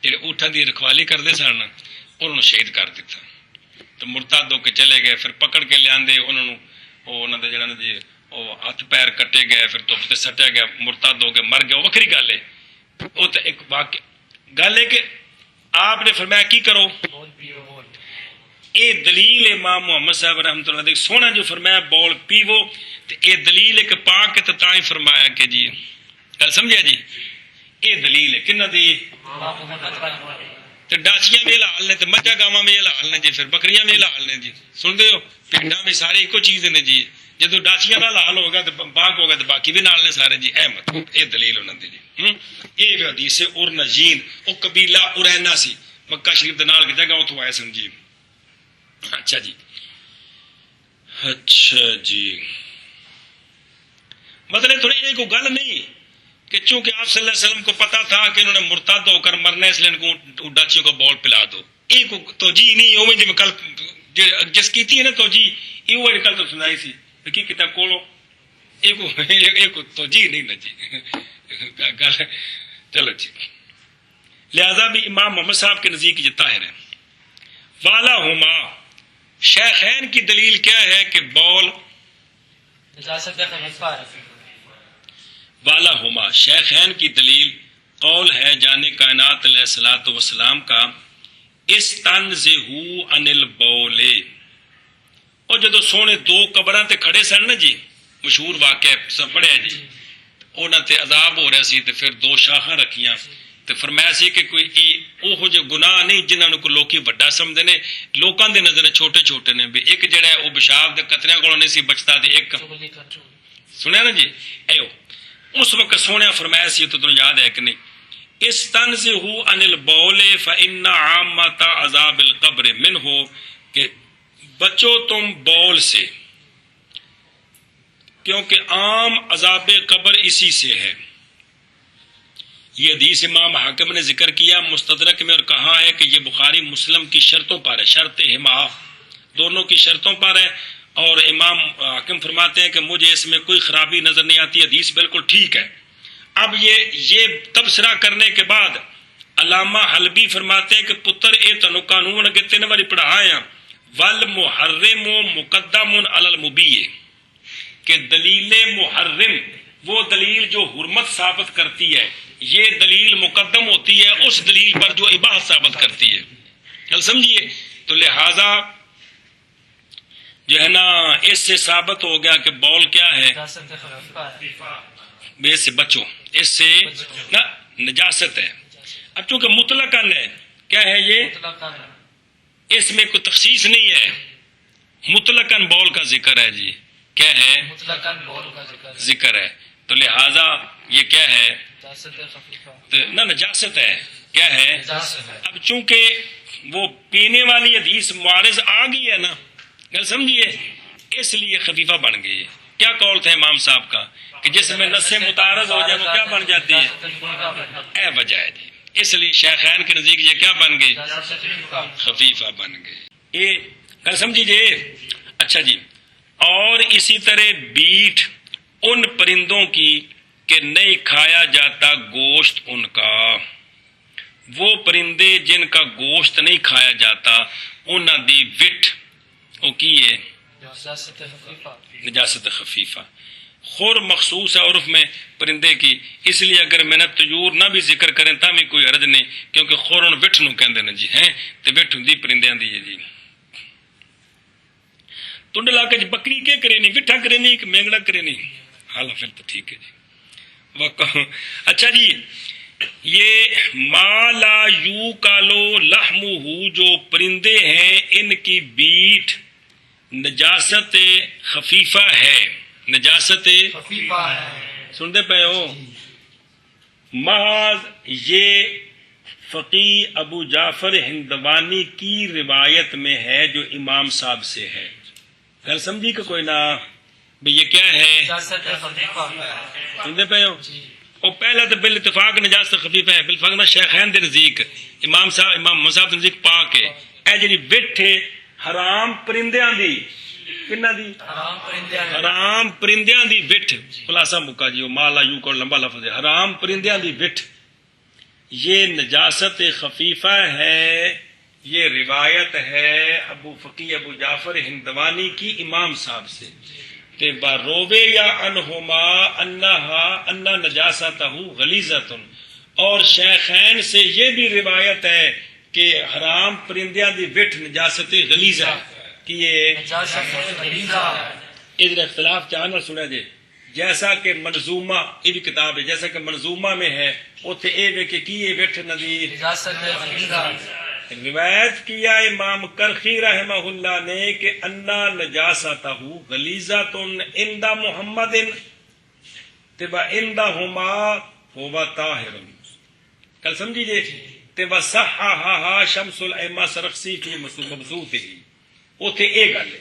S1: جڑے اٹھاں دی رکھوالی کرتے سن انہوں نے شہید کر دیتا، تو مرتد ہو کے چلے گئے، پھر پکڑ کے لیاندے انہوں نے انہوں نے جڑا جی وہ ہاتھ پیر کٹے گئے، پھر دھوپ تے سٹیا گیا، مرتد ہو کے مر گیا، وہ وکری گل ہے۔ وہ تو ایک واقعہ گل ہے کہ آپ نے فرمایا کی کرو، یہ دلیل امام محمد صاحب رحمۃ اللہ علیہ سونا جو فرمایا بول پیو، تو یہ دلیل ہے کہ پاک ہے تو تائیں فرمایا کہ جی گل سمجھا جی، یہ دلیل ہے کنہ دی، تو ڈاچیاں بھی حلال نے، تو مجھا گاواں بھی حلال نے جی، پھر بکریاں بھی حلال نے جی، سن دے ہو، پنڈا بھی سارے ایک چیز نے جی، جدو ڈاچیاں نال حلال ہوگا تو باغ ہوگا تو باقی بھی نال نے سارے جی، اے مطلب یہ دلیل انہوں نے جی۔ یہ بھی حدیث ارنجین، وہ قبیلہ ارہنا سی، مکہ شریف دے نال کی جگہ اتوں آئے سن جی۔ اچھا جی، اچھا جی، مطلب تھوڑی ایک گل نہیں کہ چونکہ آپ صلی اللہ علیہ وسلم کو پتا تھا کہ انہوں نے مرتد ہو کر مرنا، اس لیے ان کو ڈاچیوں کو بول پلا دو، ایک توجہ نہیں اوے جی کل جس کیتی ہے نا توجہ یہ کل تو سنائی سی کی کتاب کھولو، ایک توجہ نہیں نا جی گل، چلو جی۔ لہذا بھی امام محمد صاحب کے نزدیک یہ طاہر ہے۔ والا ہما، شیخین کی دلیل کیا ہے کہ بول والا ہما، شیخین کی دلیل قول ہے جان کائنات علیہ الصلوۃ والسلام کا، استنزہو عن البول، اور جدو سونے دو قبراں تے کھڑے سن نا جی، مشہور واقعہ سب پڑھیا جی، انہاں تے عذاب ہو رہا سی تے پھر دو شاخاں رکھیاں تے فرمایا سی کہ کوئی اوہو جو گناہ نہیں جنہاں کو لوکی بڑا سمجھدے نے، لوکاں دے نظر چھوٹے چھوٹے نے، بھی ایک جڑا ہے وہ پیشاب دے قطریاں کولوں نہیں سی بچتا تے ایک سنیا نا جی، ایو اس وقت سونے فرمایا سی تو تمہیں یاد ہے کہ نہیں، استنزہو عن البول فإن عامۃ عذاب القبر منہ، کہ بچو تم بول سے کیونکہ عام عذاب قبر اسی سے ہے۔ یہ حدیث امام حاکم نے ذکر کیا مستدرک میں اور کہا ہے کہ یہ بخاری مسلم کی شرطوں پر ہے، شرط ہما دونوں کی شرطوں پر ہے، اور امام حاکم فرماتے ہیں کہ مجھے اس میں کوئی خرابی نظر نہیں آتی، حدیث بالکل ٹھیک ہے۔ اب یہ تبصرہ کرنے کے بعد علامہ حلبی فرماتے ہیں کہ پتر اے تنو قانون کے 3 باری پڑھایا، والمحرم مقدم علی المبیح، کہ دلیل محرم وہ دلیل جو حرمت ثابت کرتی ہے، یہ دلیل مقدم ہوتی ہے اس دلیل پر جو اباحت ثابت کرتی ہے، چل سمجھیے۔ تو لہذا جو ہے نا اس سے ثابت ہو گیا کہ بول کیا ہے، اس سے بچو، اس سے نجاست ہے۔ اب چونکہ مطلقاً ہے، کیا ہے یہ، اس میں کوئی تخصیص نہیں ہے، مطلقاً بول کا ذکر ہے جی، کیا ہے ذکر ہے، تو لہذا یہ کیا ہے نہ نجاست ہے، کیا ہے۔ اب چونکہ وہ پینے والی حدیث معارض آ گئی ہے نا، گل سمجھیے، اس لیے خفیفہ بن گئی ہے۔ کیا قول تھا امام صاحب کا کہ جس میں نص متعارض ہو جائے وہ کیا بن جاتی ہے، اے وجہ ہے جی، اس لیے شیخین کے نزدیک یہ کیا بن گئی، خفیفہ بن گئی، یہ گل سمجھیے۔ اچھا جی، اور اسی طرح بیٹ ان پرندوں کی کہ نہیں کھایا جاتا گوشت ان کا، وہ پرندے جن کا گوشت نہیں کھایا جاتا انہاں دی وٹ وہ کی ہے نجاست خفیفہ، خور مخصوص ہے عرف میں پرندے کی، اس لیے اگر محنت طیور نہ بھی ذکر کریں تا بھی کوئی عرض نہیں، کیونکہ خورن وٹ نو کہندے نے جی، ہیں تے وٹ ہوندی پرندیاں دی ہے جی۔ تنڈ علاقے چ بکری کے کرے نہیں، وٹھا کرے نہیں کہ مینگڑا کرے نہیں، حالا پھر تو ٹھیک ہے جی۔ اچھا جی، یہ ما لا یو کالو لحمہ، جو پرندے ہیں ان کی بیٹ نجاست خفیفہ ہے، نجاست
S3: خفیفہ ہے.
S1: سنتے پے ہو. محض یہ فقی ابو جعفر ہندوانی کی روایت میں ہے جو امام صاحب سے ہے. گل سمجھی کہ کوئی نہ بھی یہ کیا ہے
S3: نجاست خفیفہ.
S1: سنتے پے ہو.
S3: جی
S1: اور پہلا تو بال اتفاق نجاست خفیفہ ہے. بالفرق میں شیخین دے نزدیک امام صاحب دے نزدیک پاک ہے. اے جڑی بٹھ ہے حرام پرندیاں دی کنہ دی
S3: حرام پرندے ہیں.
S1: حرام پرندیاں دی بٹھ. خلاصہ مکا جی مالا یوں کو لمبا لفظ ہے. حرام پرندیاں دی بٹھ یہ نجاست خفیفہ ہے. یہ روایت ہے ابو فقی ابو جعفر ہندوانی کی امام صاحب سے. کہ باروے یا انہما انہا انہ نجاستہ غلیظۃ. اور شیخین سے یہ بھی روایت ہے کہ حرام پرندیاں دی بٹھ نجاست غلیظہ ہے. کہ یہ
S3: نجاست غلیظہ ہے.
S1: ادھر اختلاف چاہنا سنا جے. جیسا کہ منظومہ یہ بھی کتاب ہے جیسا کہ منظومہ میں ہے اتنے اے وے کہ کی بٹھ نظیر
S3: نجاست غلیظہ ہے.
S1: روایت کیا امام کرخی رحمہ اللہ نے کہ انا نجاستہ غلیظۃ عند محمد تبا عندہما ہوا طاہر. کل سمجھیے تبا صححہ شمس الائمہ سرخسی فی مبسوطہ. اوتھے اے گل ہے.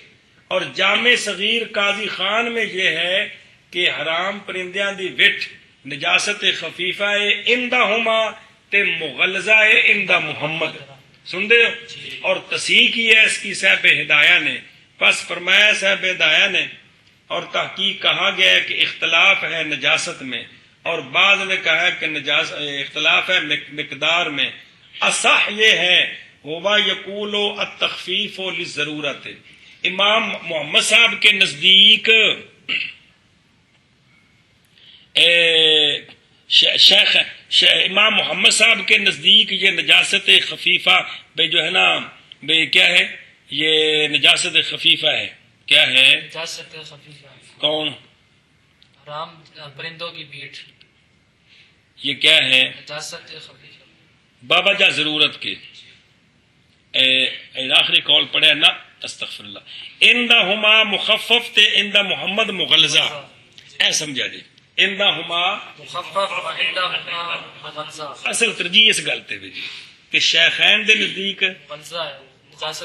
S1: اور جامع صغیر قاضی خان میں یہ ہے کہ حرام پرندیاں دی وٹھ نجاست خفیفہ ہے عندہما تے مغلظہ ہے عند محمد. سن دے ہو. اور تصحیح کی ہے اس کی صاحب ہدایہ نے. پس فرمایا صاحب ہدایہ نے اور تحقیق کہا گیا ہے کہ اختلاف ہے نجاست میں اور بعض نے کہا ہے کہ اختلاف ہے مقدار میں. اصح یہ ہے ہوا یقول التخفیف للضرورت. امام محمد صاحب کے نزدیک امام محمد صاحب کے نزدیک یہ نجاست خفیفہ بے جو ہے نا بے کیا ہے یہ نجاست خفیفہ ہے. کیا ہے
S3: نجاست خفیفہ.
S1: کون
S3: حرام پرندوں کی بھیٹ
S1: یہ کیا ہے
S3: نجاست خفیفہ.
S1: بابا جا ضرورت کے آخری قول پڑھے نا استغفر اللہ. عندہما مخفف تے عند محمد مغلظہ. اے سمجھا جی عندہما
S3: مخفف عندہما مغلظہ.
S1: اصل ترجیح اس گل تے بھی جی کہ شیخین دے نزدیک
S3: مغلظہ ہے. نجاست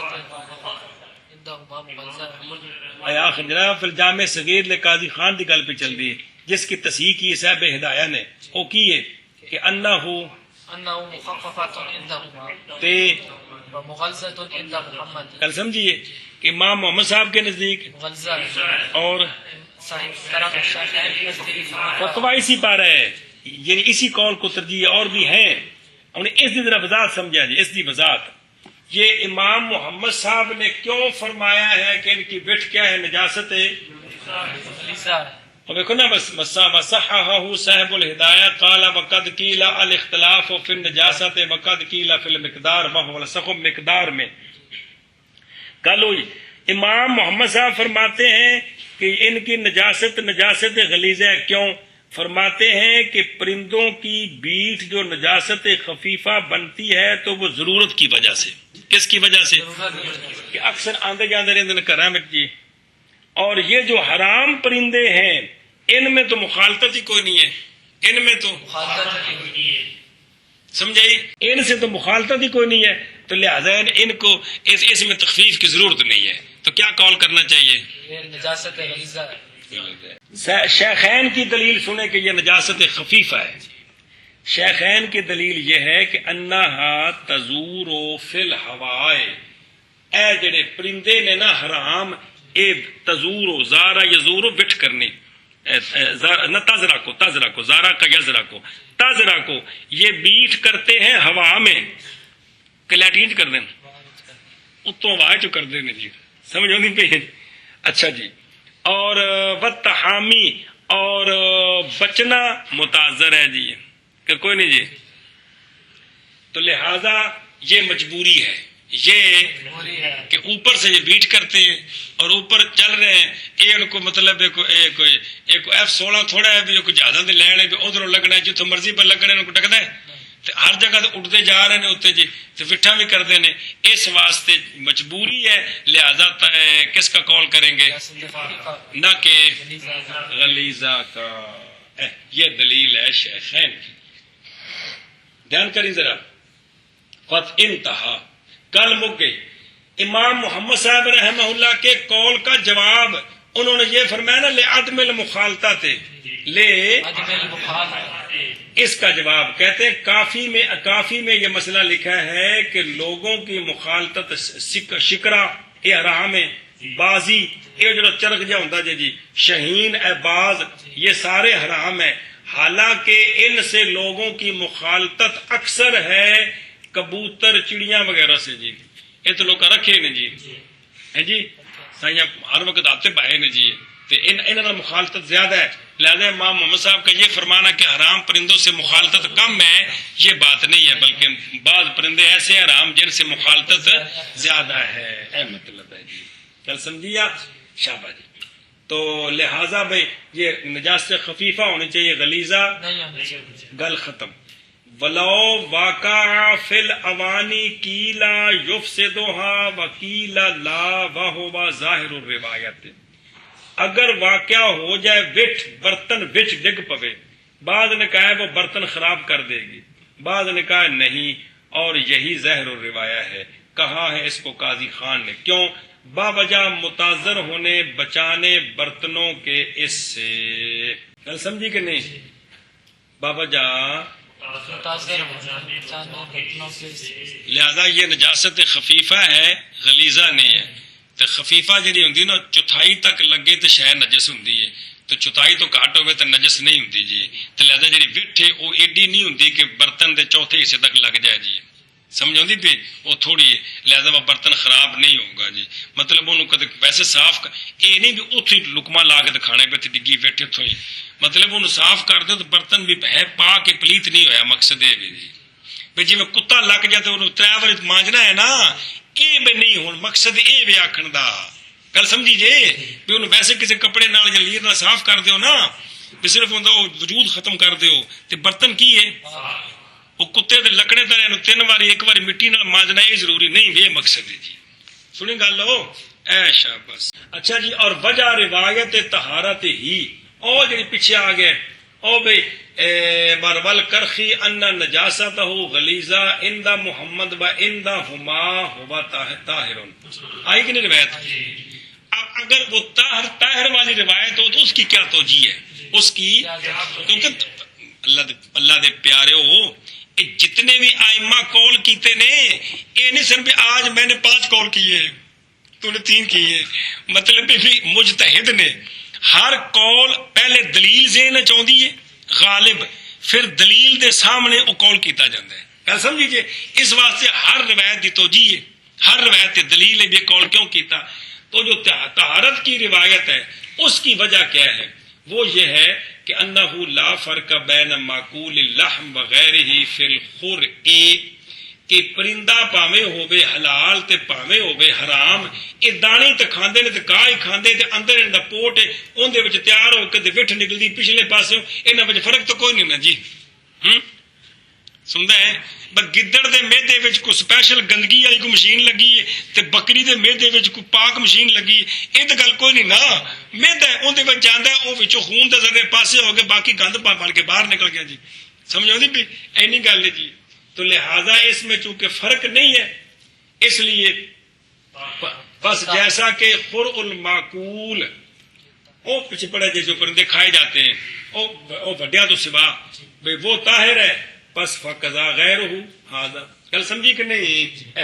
S3: عندہما مغلظہ ہے.
S1: اے آخر جناب فی الجامع صغیر لے قاضی خان دی گل پہ چل دی ہے جس کی تصحیح کی صاحب ہدایہ نے. وہ کی ہے کہ انہو
S3: انہ مخففۃ عندہما
S1: تے
S3: ومغلظۃ عند محمد.
S1: کل سمجھیے کہ امام محمد صاحب کے نزدیک
S3: مغلظہ ہے.
S1: اور
S3: صحیح طرح شیخین
S1: فتویٰ اسی پا رہے ہیں یعنی اسی قول کو ترجیح اور بھی ہیں. ہم نے اس دی ذرا وضاحت سمجھا جی. اس دی وضاحت یہ امام محمد صاحب نے کیوں فرمایا ہے کہ ان کی بٹھ کیا ہے نجاست ہے
S3: غلیظہ ہے.
S1: اور دیکھو نا بس وصححہ صاحب الہدایہ قال وقد قیل الاختلاف فی النجاست وقد قیل فی المقدار وهو الصح مقدار میں. کل ہوئی امام محمد صاحب فرماتے ہیں کہ ان کی نجاست غلیظہ ہے. کیوں فرماتے ہیں کہ پرندوں کی بیٹ جو نجاست خفیفہ بنتی ہے تو وہ ضرورت کی وجہ سے. کس کی وجہ سے کہ اکثر آندے جاندے رہتے ہیں گھراں وچ جی. اور یہ جو حرام پرندے ہیں ان میں تو مخالطت ہی کوئی نہیں ہے. ان میں تو سمجھائی ان سے تو مخالطت ہی کوئی نہیں ہے. تو لہذا ان کو اس میں تخفیف کی ضرورت نہیں ہے. تو کیا قول کرنا چاہیے
S3: یہ نجاست غلیظہ ہے.
S1: شیخین کی دلیل سنیں کہ یہ نجاست خفیفہ ہے. شیخین کی دلیل یہ ہے کہ انہا تزور فی الہوائے. اے جڑے پرندے نے نا حرام اے تزور زارا یزور بٹھ کرنی نہ تزرا کو زارا کا یزرا کو تزرا کو یہ بیٹھ کرتے ہیں ہوا میں کلیٹین کر دیں اتوں واہ چ کر دیں جی. سمجھو نہیں پہ. اچھا جی. اور وتحامی اور بچنا متاثر ہے جی کہ کوئی نہیں جی. تو لہذا یہ مجبوری ہے یہ کہ اوپر سے یہ بیٹ کرتے ہیں اور اوپر چل رہے ہیں. یہ ان کو مطلب F-16 تھوڑا ہے بھی کوئی زیادہ دے لینے بھی ادھروں لگنا ہے جتوں مرضی پر لگنا ان کو ٹکتا ہے ہر جگہ تو اٹھتے جا رہے ہیں اتنے جی تو وٹھا بھی کرتے ہیں. اس واسطے مجبوری ہے, لہذا کس کا قول کریں گے؟ نہ کہ غلیظہ کا. یہ دلیل ہے شیخین کی. دھیان کریں ذرا. فت انتہا کل مک گئی. امام محمد صاحب رحمہ اللہ کے قول کا جواب انہوں نے یہ فرمایا نا لعدم المخالطہ لے اس کا جواب کہتے ہیں کافی میں یہ مسئلہ لکھا ہے کہ لوگوں کی مخالطت شکرا یہ حرام ہے, بازی یہ جو چرخ جا ہوتا جی شہین باز یہ سارے حرام ہیں. حالانکہ ان سے لوگوں کی مخالطت اکثر ہے کبوتر چڑیاں وغیرہ سے جی. یہ تو لوگ رکھے نے جی ہے جی سائیاں ہر وقت آتے پائے نے جی انہوں مخالطت زیادہ ہے. لہذا امام محمد صاحب کا یہ فرمانا کہ حرام پرندوں سے مخالطت کم ہے یہ بات نہیں ہے, بلکہ بعض پرندے ایسے حرام جن سے مخالطت زیادہ ہے. اے مطلب ہے جی کل سمجھیا شابہ جی. تو لہذا بھائی یہ نجاست خفیفہ ہونی چاہیے, غلیظہ گل ختم. ولو واقع فی الاوانی کیلا یفسدھا وکیلا لا وہو ظاہر الروایت. اگر واقعہ ہو جائے وٹ برتن وچ ڈگ پوے, بعض نے کہا ہے وہ برتن خراب کر دے گی, بعض نے کہا نہیں اور یہی ظاہر الروایہ ہے. کہا ہے اس کو قاضی خان نے, کیوں؟ باوجہ متاثر ہونے بچانے برتنوں کے اس سے. کل سمجھی کہ نہیں؟ باوجہ لہذا یہ نجاست خفیفہ ہے غلیظہ نہیں ہے. تو خفیفہ جی ہوں نا چوتھائی تک لگے تو شہ نجس ہوں, تو چوتھائی تو گھٹ ہوئے تو نجس نہیں ہوں جی. تو لہذا جی وٹ ہے وہ ایڈی نہیں ہوں کہ برتن کے چوتھے حصے تک لگ جائے جی. سمجھ آتی پی وہ تھوڑی ہے, لہذا وہ برتن خراب نہیں ہوگا جی. مطلب انہوں کدے ویسے صاف یہ نہیں بھی اتو لکما لا کے کھانے پہ ڈگی بیٹھے اتوں ہی, مطلب انہوں صاف کر دو تو برتن بھی ہے پا کے پلیت نہیں ہویا. مقصد یہ بھی جی بھائی جی میں کتا لگ جائے تو انہوں 3 بار مانجنا ہے نا, یہ بھی نہیں ہوں. مقصد یہ بھی آخر دا گل سمجھی جی بھی انہوں ویسے کسی کپڑے نال یا لیر نال صاف کر دیو نا, بھی صرف وجود ختم کر دیو. تے برتن کی ہے وہ کتے دے لکڑے ترے 3 بار 1 بار مٹی نال مانجنا یہ ضروری نہیں, یہ مقصد ہے جی. سنی گل ہو اے شاباش. اچھا جی اور وجہ روایت طہارت ہی او جی پیچھے آ گئے او بھائی برول کرخی ان نجاستہ غلیظہ عند محمد و عندہما ہوا طاہر. آئی کہ نہیں روایت؟ اب اگر وہ طاہر والی روایت ہو تو اس کی کیا توجیہ ہے؟ اس کی کیونکہ اللہ دے پیارے ہو جتنے بھی آئمہ کول کیتے نے یہ نہیں سن بھی آج میں نے 5 کول کیے تو نے 3 کیے, مطلب بھی مجتہد نے ہر کول پہلے دلیل ذہن چاہتی ہے غالب, پھر دلیل دے سامنے وہ کول کیتا جاتا ہے. گل سمجھیے اس واسطے ہر روایت دی توجیہ ہے, ہر روایت دلیل ہے بھی کول کیوں کیتا. تو جو طہارت کی روایت ہے اس کی وجہ کیا ہے؟ وہ یہ ہے کہ انہو لا فرق بین معقول اللحم وغیرہ فی الخر, کہ پرندہ پاویں ہوے حلال تے پاویں ہوے حرام, یہ دانی تے کھاندے نے تے کاہ ہی کھاندے تے اندر ان دا پوٹ ہے اون دے وچ تیار ہو کے تے وٹھ نکلدی پچھلے پاسوں, انہاں وچ فرق تو کوئی نہیں نا جی. سندا ہے بس گدڑ دے میدے وچ کوئی سپیشل گندگی والی کوئی مشین لگی ہے تے بکری دے میدے وچ کوئی پاک مشین لگی ہے, یہ تے گل کوئی نہیں نا. میدا اون دے وچ جاندا ہے او وچوں خون دے ذرے پاسے ہو کے باقی گند بن کے باہر نکل گیا جی. سمجھ آندی پئی اینی گل ہے جی. تو لہذا اس میں چونکہ فرق نہیں ہے اس لیے بس جیسا کہ خرء المعقول وہ پیچھے پڑے جو پرندے کھائے جاتے ہیں وہ وڈیا تو سوا بھئی وہ طاہر ہے بس فقضا غیرہ ھذا. کل سمجھی کہ نہیں؟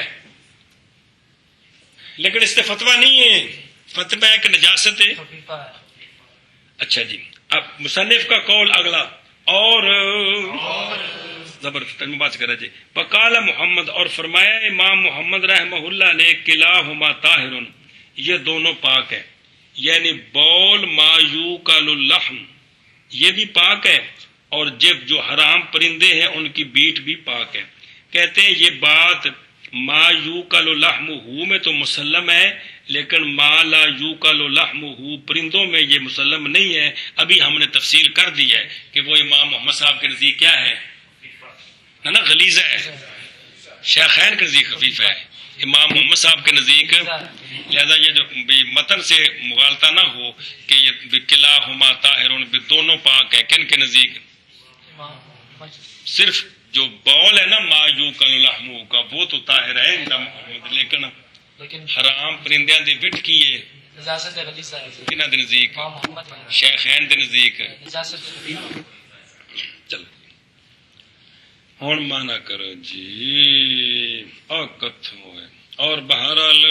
S1: لیکن اس سے فتویٰ نہیں ہے, فتویٰ ہے کہ نجاست ہے. اچھا جی اب مصنف کا قول اگلا اور زبردست بات کرا جی. وقال محمد اور فرمایا امام محمد رحمہ اللہ نے کلاہما طاہر, یہ دونوں پاک ہے, یعنی بول ما یوکل اللحم یہ بھی پاک ہے اور جب جو حرام پرندے ہیں ان کی بیٹ بھی پاک ہے. کہتے ہیں یہ بات ما یوکل لحمہ میں تو مسلم ہے, لیکن ما لا یوکل لحمہ پرندوں میں یہ مسلم نہیں ہے. ابھی ہم نے تفصیل کر دی ہے کہ وہ امام محمد صاحب کے نزدیک کیا ہے, ہے نا غلیظہ ہے، شیخین کے نزدیک خفیف ہے، امام محمد صاحب کے نزدیک، لہذا یہ جو بھی متن سے مغالطہ نہ ہو کہ یہ کلاہما طاہرون بھی دونوں پاک ہیں، کن کے نزدیک؟ صرف جو بول ہے نا ما یوکل لحمہ کا وہ تو طاہر ہے محمد، لیکن حرام پرندیاں دی وٹ کی ہے
S3: نجاست غلیظہ ہے،
S1: کنہاں دے نزدیک؟
S3: امام محمد
S1: شیخین دے نزدیک۔
S3: نجاست غلیظہ۔
S1: چل ہوں مانا کرو جی کتھوں ہے اور بہرحال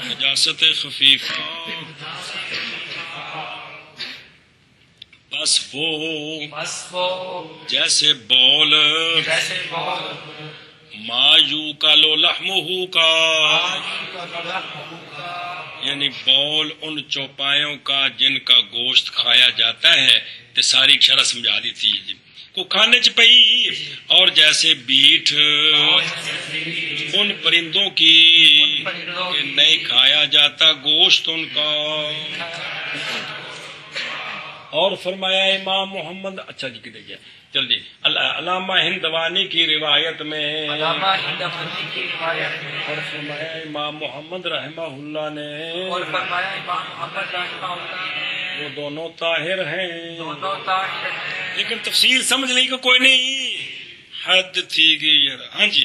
S1: نجاست خفیفہ بس وہ جیسے بول ما یوکل لحمہ کا، یعنی بول ان چوپایوں کا جن کا گوشت کھایا جاتا ہے، تو ساری شرح سمجھا دی تھی جی کو کھانے چ پئی، اور جیسے بیٹ ان پرندوں کی کہ نہیں کھایا جاتا گوشت ان کا۔ اور فرمایا امام محمد، اچھا جی کدھر گیا، چل جی علامہ ہندوانی کی روایت میں، اور فرمایا امام محمد رحمہ اللہ نے، وہ دونوں طاہر ہیں، لیکن تفصیل سمجھ لیں کہ کوئی نہیں، حد تھی گئی یار۔ ہاں جی،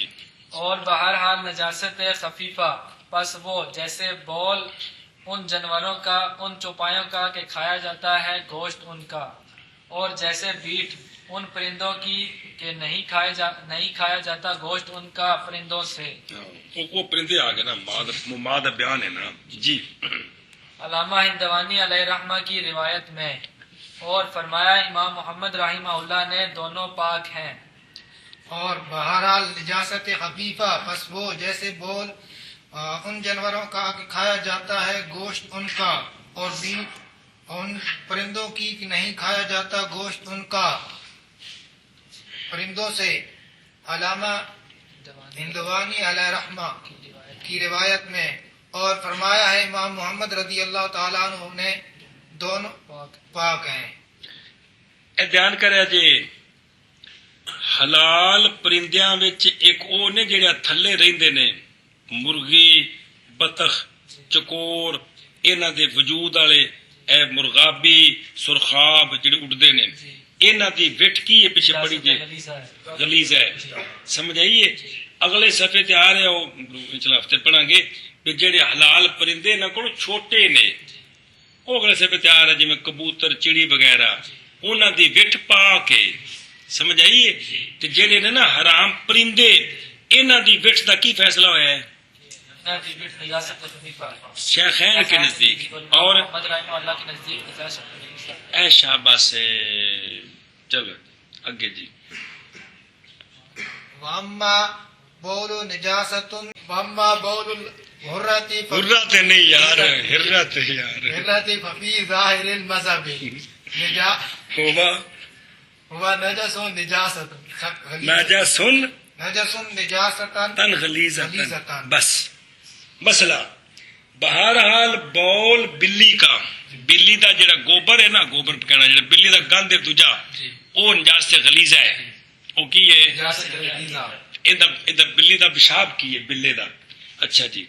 S3: اور بہرحال نجاست خفیفہ پس وہ جیسے بول ان جانوروں کا ان چوپایوں کا کہ کھایا جاتا ہے گوشت ان کا، اور جیسے بیٹ ان پرندوں کی کہ نہیں کھایا جاتا گوشت ان کا پرندوں سے۔
S1: وہ پرندے آ گئے نا، ماد بیان ہے نا جی۔
S3: علامہ ہندوانی علیہ رحمہ کی روایت میں، اور فرمایا امام محمد رحمہ اللہ نے دونوں پاک ہیں۔
S2: اور بہرحال نجاست خفیفہ پس وہ جیسے بول ان جانوروں کا کہ کھایا جاتا ہے گوشت ان کا، اور بیٹ ان پرندوں کی کہ نہیں کھایا جاتا گوشت ان کا پرندوں سے۔ علامہ ہندوانی علیہ رحمہ کی روایت میں، اور فرمایا ہے امام محمد رضی اللہ تعالیٰ عنہ نے دونوں پاک ہیں۔
S1: اے دھیان کرے جی، حلال پرندیاں وچ ایک او نے جڑے تھلے رہندے نے، مرغی، بطخ، چکور، انہاں دے وجود والے اے مرغابی، سرخاب جڑے اڑدے نے، انہاں دی وٹ کی ہے پیچھے بڑی جی غلیظ ہے، سمجھ آئیے؟ اگلے صفحے تے آ رہے ہو پچھلے ہفتے پڑھاں گے کہ جڑے حلال پرندے نہ کو چھوٹے نے، وہ اگلے صفحے تے آ رہا جی میں کبوتر، چڑی وغیرہ، انہاں دی وٹ پاک ہے، سمجھ آئیے؟ تے جڑے نے نا حرام پرندے، انہاں دی وٹ دا کی فیصلہ ہوا ہے؟ شیخین کے نزدیک، اور اے شاباش سے چلو اگے جی۔
S2: واما بول نجاست واما بول الحرۃ
S1: حرت نہیں یار، حرت یار،
S2: حرۃ ففی ظاہر المذہب ہوا نجس نجاست نجس نجاست
S1: تن غلیظۃ، بس مسئلہ۔ بہرحال بول بلی کا، بلی دا جڑا گوبر ہے نا، گوبر کہنا جڑا بلی دا گند ہے دوجا، وہ نجاست غلیظہ ہے، وہ کی ہے؟ ادھر بلی دا پیشاب کی ہے، بلے دا۔ اچھا جی،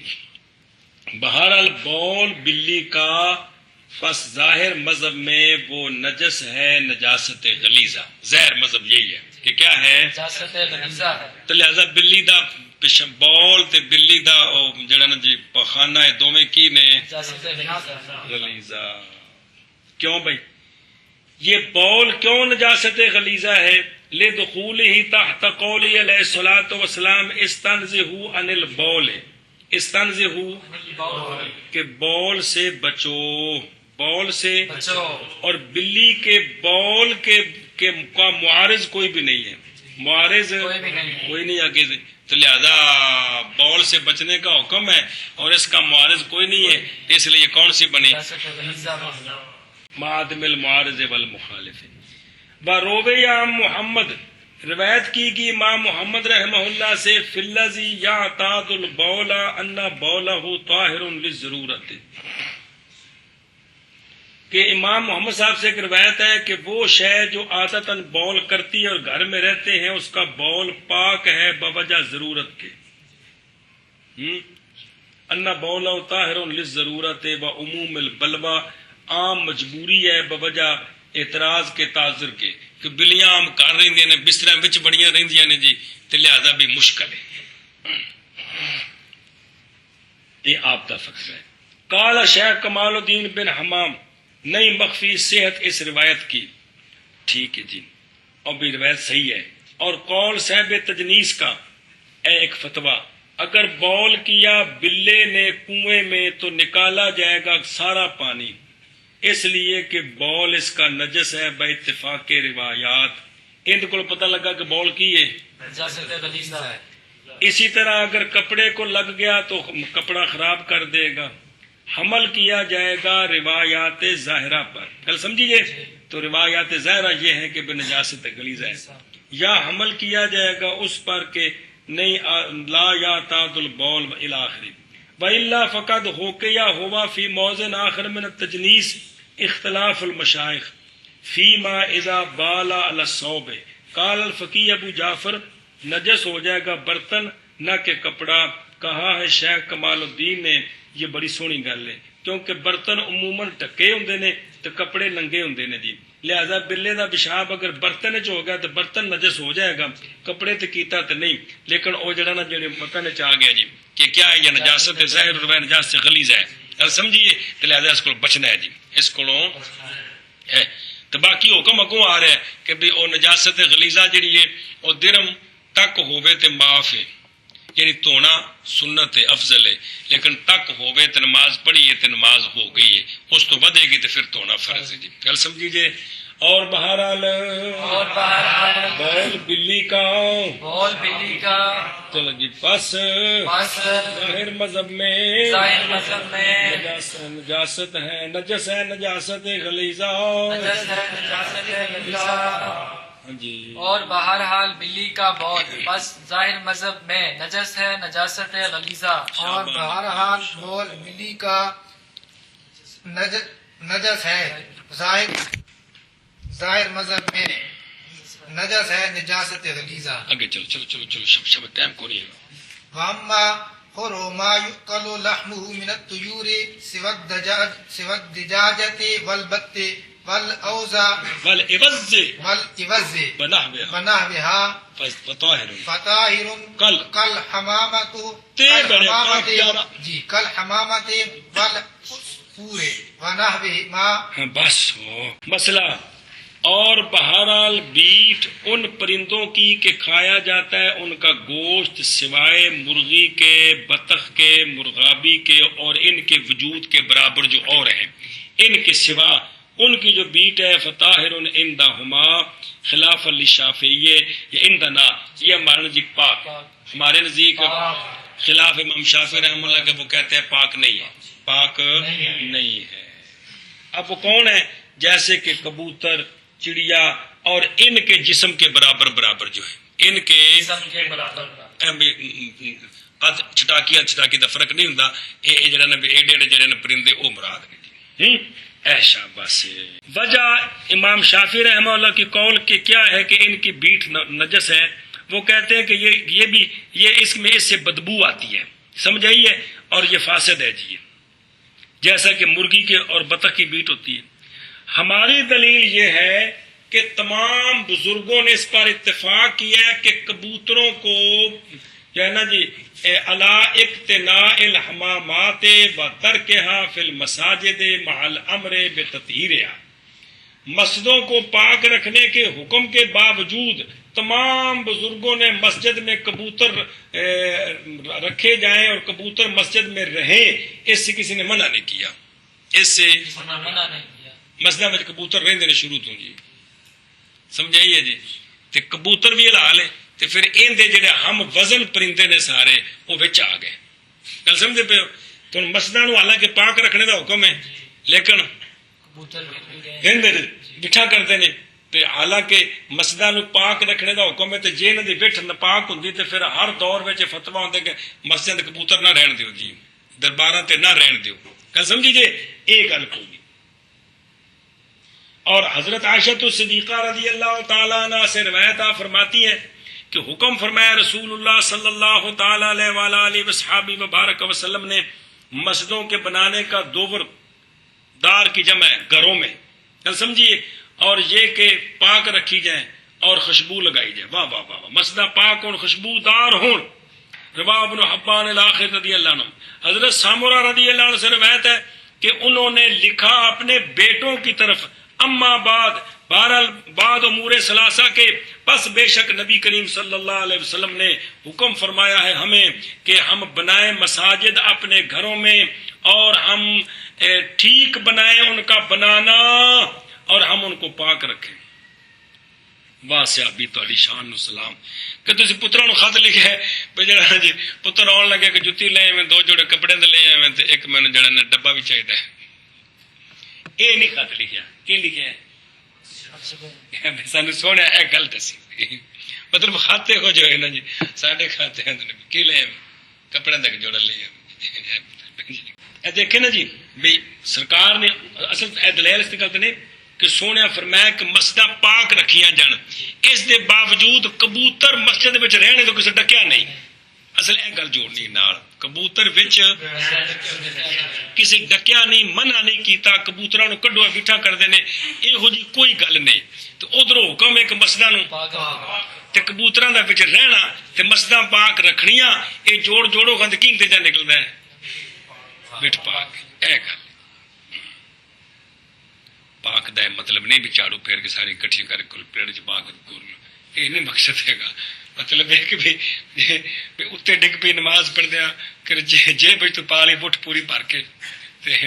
S1: بہرحال بول بلی کا پس ظاہر مذہب میں وہ نجس ہے، نجاست غلیظہ، ظاہر مذہب یہی ہے کہ کیا ہے؟
S3: نجاست غلیظہ ہے۔
S1: تو لہذا بلی دا بول تے بلی دا جڑا نا جی پخانہ ہے، دوویں کی نے؟ غلیظہ۔ کیوں بھائی یہ بول کیوں نجاست غلیظہ ہے؟ لدخولہ تحت قولی علیہ الصلوۃ والسلام استنزہوا عن البول، استنزہوا کہ بول سے بچو، بول سے
S3: بچو،
S1: اور بلی کے بول کے کا معارض کوئی بھی نہیں ہے، معارض کوئی نہیں آگے سے، تو لہذا بول سے بچنے کا حکم ہے اور اس کا معارض کوئی نہیں ہے، اس لیے کون سی بنی؟ معدم المعارض والمخالف۔ وروی عن محمد، روایت کی گئی امام محمد رحمہ اللہ سے، فی الذی یعتاد البول ان بولہ طاہر للضرورت، کہ امام محمد صاحب سے ایک روایت ہے کہ وہ شے جو عادتاً بول کرتی ہے اور گھر میں رہتے ہیں اس کا بول پاک ہے بوجہ ضرورت کے. انا بولا طاہر للضرورت و عموم البلوا، عام مجبوری ہے بوجہ اعتراض کے تعذر کے، کہ بلیاں عام کر رہی نے بستر وچ بڑیاں رہندیاں نے جی، تے لہذا بھی مشکل ہے. یہ آپ کا فقر ہے. قال شیخ کمال الدین بن حمام، نئی مخفی صحت اس روایت کی. ٹھیک ہے جی، اور بھی روایت صحیح ہے. اور قول صاحب تجنیس کا اے ایک فتویٰ، اگر بول کیا بلے نے کنویں میں تو نکالا جائے گا سارا پانی، اس لیے کہ بول اس کا نجس ہے بے اتفاق روایات. ان کو پتہ لگا کہ بول کی ہے
S3: نجاست غلیظہ ہے.
S1: اسی طرح اگر کپڑے کو لگ گیا تو کپڑا خراب کر دے گا. حمل کیا جائے گا روایات ظاہرہ پر. کل سمجھیے، تو روایات ظاہرہ یہ ہے کہ بے نجاست غلیظہ ہے، یا حمل کیا جائے گا اس پر کہ نہیں لا یا تعد البول الی آخری. وَإِلَّا فَقَدْ حُكِيَ هُوَ فِي مَوْضِعٍ آخر من التجنیس اختلاف المشائخ فیما اذا بالا علی الثوب. قال الفقی ابو جعفر، نجس ہو جائے گا برتن نہ کہ کپڑا. کہا ہے شیخ کمال الدین نے، یہ بڑی سونی گل ہے، کیونکہ برتن عموماً ٹکے ہوندے نے تو کپڑے ننگے ہوندے نے جی. لہذا بلے دا پیشاب اگر برتن چ ہو گیا تو برتن نجس ہو جائے گا، کپڑے تے کیتا تے نہیں. لیکن وہ جڑا نا جڑے متن چ آ گیا جی کہ کیا ہے یہ نجاست ظاہر اور نجاست غلیظ ہے، گل سمجھیے، تو لہذا اس کو بچنا ہے جی، اس کو ہے. تو باقی حکم اگوں آ رہا ہے کہ بھی وہ نجاست غلیظہ جڑی ہے وہ درم تک ہووے تے معاف ہے، یعنی تونا سنت ہے، افضل ہے. لیکن تک ہووے تے نماز پڑھی ہے تے نماز ہو گئی ہے، اس تو ودے گی تو پھر تونا فرض ہے جی. گل سمجھیے. اور بہرحال بول بلی کا چلو جی پس ظاہر مذہب میں نجاست ہے، نجس ہے، نجاست غلیظہ جی.
S3: اور بہرحال بلی کا بول بس ظاہر مذہب میں نجس ہے، نجاست غلیظہ.
S2: اور بہرحال بول بلی کا نجس ہے، ظاہر مذہب میں نجس ہے، نجاست غلیظہ.
S1: آگے چلو چلو چلو چلو، شب ٹائم کو نہیں ہے.
S2: واما خر ما يؤكل لحمه من الطيور سوى الدجاجة والبط والأوزع
S1: والعوز
S2: ونحوها فطاهر كالحمامة والعصفور ونحوهما.
S1: بس ہو مسئلہ. اور بہرحال بیٹ ان پرندوں کی کہ کھایا جاتا ہے ان کا گوشت سوائے مرغی کے، بطخ کے، مرغابی کے اور ان کے وجود کے برابر جو اور ہیں، ان کے سوا ان کی جو بیٹ ہے فطاہر عندہما خلاف للشافعیہ یا عندنا، یہ ہمارے نزدیک پاک، ہمارے نزدیک خلاف امام شافعی رحمہ اللہ کے، وہ کہتے ہیں پاک نہیں ہے، پاک نہیں ہے. اب وہ کون ہے؟ جیسے کہ کبوتر، چڑیا اور ان کے جسم کے برابر برابر جو ہے، ان کے قد چٹاکی دا فرق نہیں ہوندا. اے جڑا نبی ایڈے جڑے نے پرندے او مراد نے. ایشا بس وجہ امام شافعی رحمہ اللہ کی قول کہ کیا ہے کہ ان کی بیٹ نجس ہے، وہ کہتے ہیں کہ یہ بھی اس میں اس سے بدبو آتی ہے، سمجھ آئیے، اور یہ فاسد ہے جی، جیسا کہ مرغی کے اور بطخ کی بیٹ ہوتی ہے. ہماری دلیل یہ ہے کہ تمام بزرگوں نے اس پر اتفاق کیا ہے کہ کبوتروں کو جو ہے نا جی الا اقتناء الحمامات و ترکھا فی المساجد مع الامر بتطہیرها، مسجدوں کو پاک رکھنے کے حکم کے باوجود تمام بزرگوں نے مسجد میں کبوتر رکھے جائیں اور کبوتر مسجد میں رہیں، اس سے کسی نے منع نہیں کیا، اس سے
S3: منع نہیں کیا.
S1: مسجد میں کبوتر رہندے نے شروع تو جی، سمجھائیے جی. تے کبوتر بھی حلال ہے، تے پھر ان دے جڑے ہم وزن پرندے نے سارے وہ وچ آ گئے. گل سمجھے پے ہو؟ تو مسجداں نوں حالانکہ پاک رکھنے دا حکم ہے، لیکن
S3: کبوتر
S1: رہندے نے بٹھا کرتے نے. تے حالانکہ مسجداں نوں پاک رکھنے دا حکم ہے، تے جے انہاں دی بٹھ ناپاک ہوندی تے پھر ہر دور وچ فتوی ہوندا کہ مسجد کبوتر نہ رہن دیو جی، درباراں تے نہ رہن دیو. گل سمجھی جی؟ یہ گل کوئی اور حضرت عائشہ صدیقہ رضی اللہ تعالیٰ عنہ سے روایت فرماتی ہے کہ حکم فرمایا رسول اللہ صلی اللہ تعالیٰ علیہ وآلہ وصحابہ وبارک وسلم نے مسجدوں کے بنانے کا دوبر دار کی جمع ہے گھروں میں، سمجھیے، اور یہ کہ پاک رکھی جائیں اور خوشبو لگائی جائے. واہ واہ واہ، مسجدہ پاک اور خوشبودار ہوں. رواہ ابن حبان الاخر رضی اللہ عنہ. حضرت سامورہ رضی اللہ عنہ سے روایت ہے کہ انہوں نے لکھا اپنے بیٹوں کی طرف، اما بعد امور ثلاثہ کے پس بے شک نبی کریم صلی اللہ علیہ وسلم نے حکم فرمایا ہے ہمیں کہ ہم بنائیں مساجد اپنے گھروں میں، اور ہم ٹھیک بنائیں ان کا بنانا، اور ہم ان کو پاک رکھیں. واہ صحابی تہاڈی شان نو سلام کہ تسی پتراں نو خط لکھیا ہے بھئی جڑا جی پتر آن لگے کہ جُتی لے میں 2 جوڑے کپڑے دے لے میں تے ایک مینوں جڑا نا ڈبا بھی چاہیدا ہے. اے نہیں خط لکھیا، کی لکھیا ہے؟ سانو سونے اے گل دسی، مطلب خاتے ہو جو ہے نا جی ساڈے کھاتے ہیں کی لے کپڑے دا جوڑا لے. اے دیکھیں نا جی بھئی سرکار نے اصل اے دلیل استقامت نے کہ سونے فرمایا کہ مسجداں پاک رکھیاں جان، اس دے باوجود کبوتر مسجد وچ رہنے تو کسے ڈکیا نہیں. اصل اے گل جوڑنی نال کبوتر وچ کسی ڈکیا نہیں، منع نہیں کیتا، کبوتراں نو کڈو بیٹھا کردے نے، ایہو جی کوئی گل نہیں. تو ادھر حکم ہے کہ مسجداں نو تے کبوتراں دا وچ رہنا تے مسجداں پاک رکھنیاں، اے جوڑو گندگی تے جا نکلدا ہے بٹ پاک. اے گل پاک دا مطلب نہیں بھی چاڑو پھیر کے ساری کٹھی کر کے پیڑ چ پاک کر، یہ نہیں مقصد ہے گا. مطلب ہے کہ بھی اتنے ڈگ پی نماز پڑھ دیا کہ جے بج تو پالی بٹ پوری بھر کے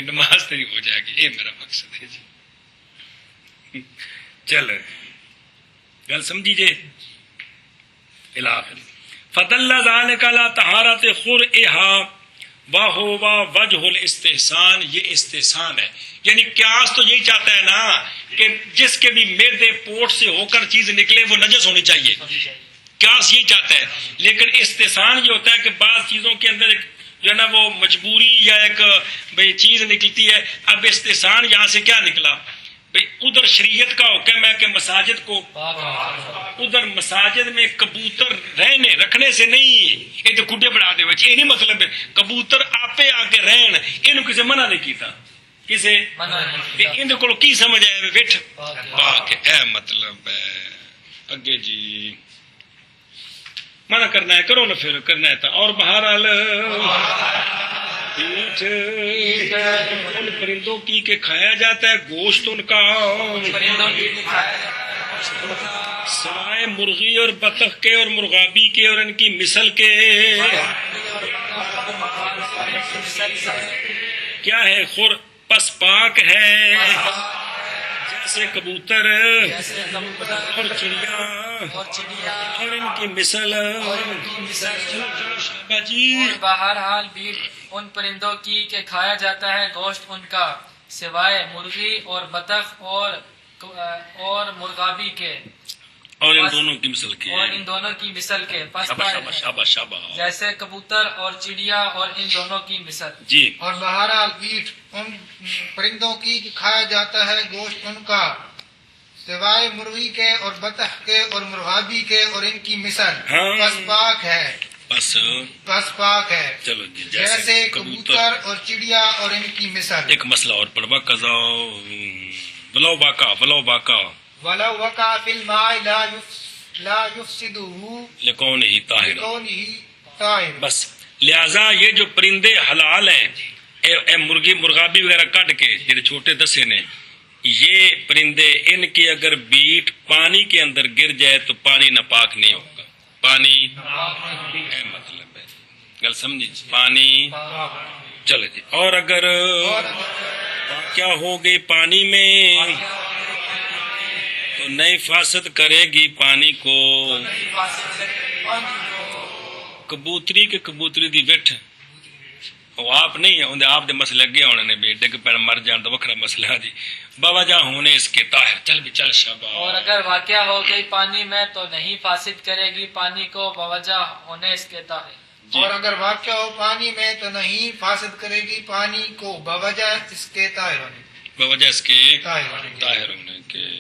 S1: نماز تیری ہو جائے گی. یہ میرا مقصد ہے جی. چل گل سمجھی جے. فضل ذالک علی طہارت خرعھا وہو وجہ الاستحسان. یہ استحسان ہے، یعنی قیاس تو یہی چاہتا ہے نا کہ جس کے بھی معدے پوٹ سے ہو کر چیز نکلے وہ نجس ہونی چاہیے. قیاس یہی چاہتا ہے، لیکن استحسان یہ ہوتا ہے کہ بعض چیزوں کے اندر ایک جو ہے نا وہ مجبوری یا ایک بھئی چیز نکلتی ہے. اب استحسان یہاں سے کیا نکلا بھئی ادھر شریعت کا حکم ہے کہ مساجد کو، ادھر مساجد میں کبوتر رکھنے سے نہیں، یہ تو کھڈے بڑھا دے بچے، یہ نہیں مطلب ہے کبوتر آپے آ کے رہن، یہ کسی منع نہیں کیتا. کسے ان کو کی سمجھ آئے ویٹھ پاک اے مطلب ہے. اگے جی منع کرنا ہے کرو نہ پھر کرنا ہے. اور بہرحال ان پرندوں کی کہ کھایا جاتا ہے گوشت ان کا، سوائے مرغی اور بطخ کے اور مرغابی کے اور ان کی مثل کے. کیا ہے خور پس پاک ہے جیسے کبوتر اور چڑیا اور ان کی مثل.
S3: بہرحال بھی ان پرندوں کی کہ کھایا جاتا ہے گوشت ان کا، سوائے مرغی اور بطخ اور مرغابی کے،
S1: اور ان دونوں کی مثل کے،
S3: اور ان دونوں کی مثل کے جیسے کبوتر اور چڑیا اور ان دونوں کی مثل.
S1: جی.
S2: اور بہرحال بیٹ ان پرندوں کی کھایا جاتا ہے گوشت ان کا، سوائے مرغی کے اور بطخ کے اور مرغابی کے اور ان کی مثل. بس پاک ہے، بس پاک ہے.
S1: چلو جی.
S2: جیسے کبوتر اور چڑیا اور ان کی مثل.
S1: ایک مسئلہ اور پڑھوا قضا ولو باقا
S2: ولو وقع فی الماء لا يفسده
S1: لکونہ طاہر.
S2: طاہر.
S1: بس لہذا یہ جو پرندے حلال ہیں، اے مرغابی وغیرہ کٹ کے جیسے چھوٹے دسے نے، یہ پرندے ان کی اگر بیٹ پانی کے اندر گر جائے تو پانی ناپاک نہیں ہوگا. پانی ہے مطلب ہے گل سمجھی، پانی. چلو جی. اور اگر کیا ہو گئی پانی میں تو نہیں فاسد کرے گی پانی کو. کبوتری کے کبوتری دی وٹھ وہ آپ نہیں ہے اندر آپ دے مسئلے اگے ہونے نے بھی ڈگ پہ مر جان تو وکھرا مسئلہ ہے جی. باوجہ ہونے اس کے طاہر. چل بھی چل شاباش.
S3: اور اگر واقعہ ہو گئی پانی میں تو نہیں فاسد کرے گی پانی کو باوجہ ہونے اس کے طاہر.
S2: اور اگر واقع ہو پانی میں تو نہیں فاسد کرے گی پانی کو باوجہ اس کے طاہر ہونے.
S1: بوجہ اس کے
S2: طاہر
S1: طاہر ہونے کے.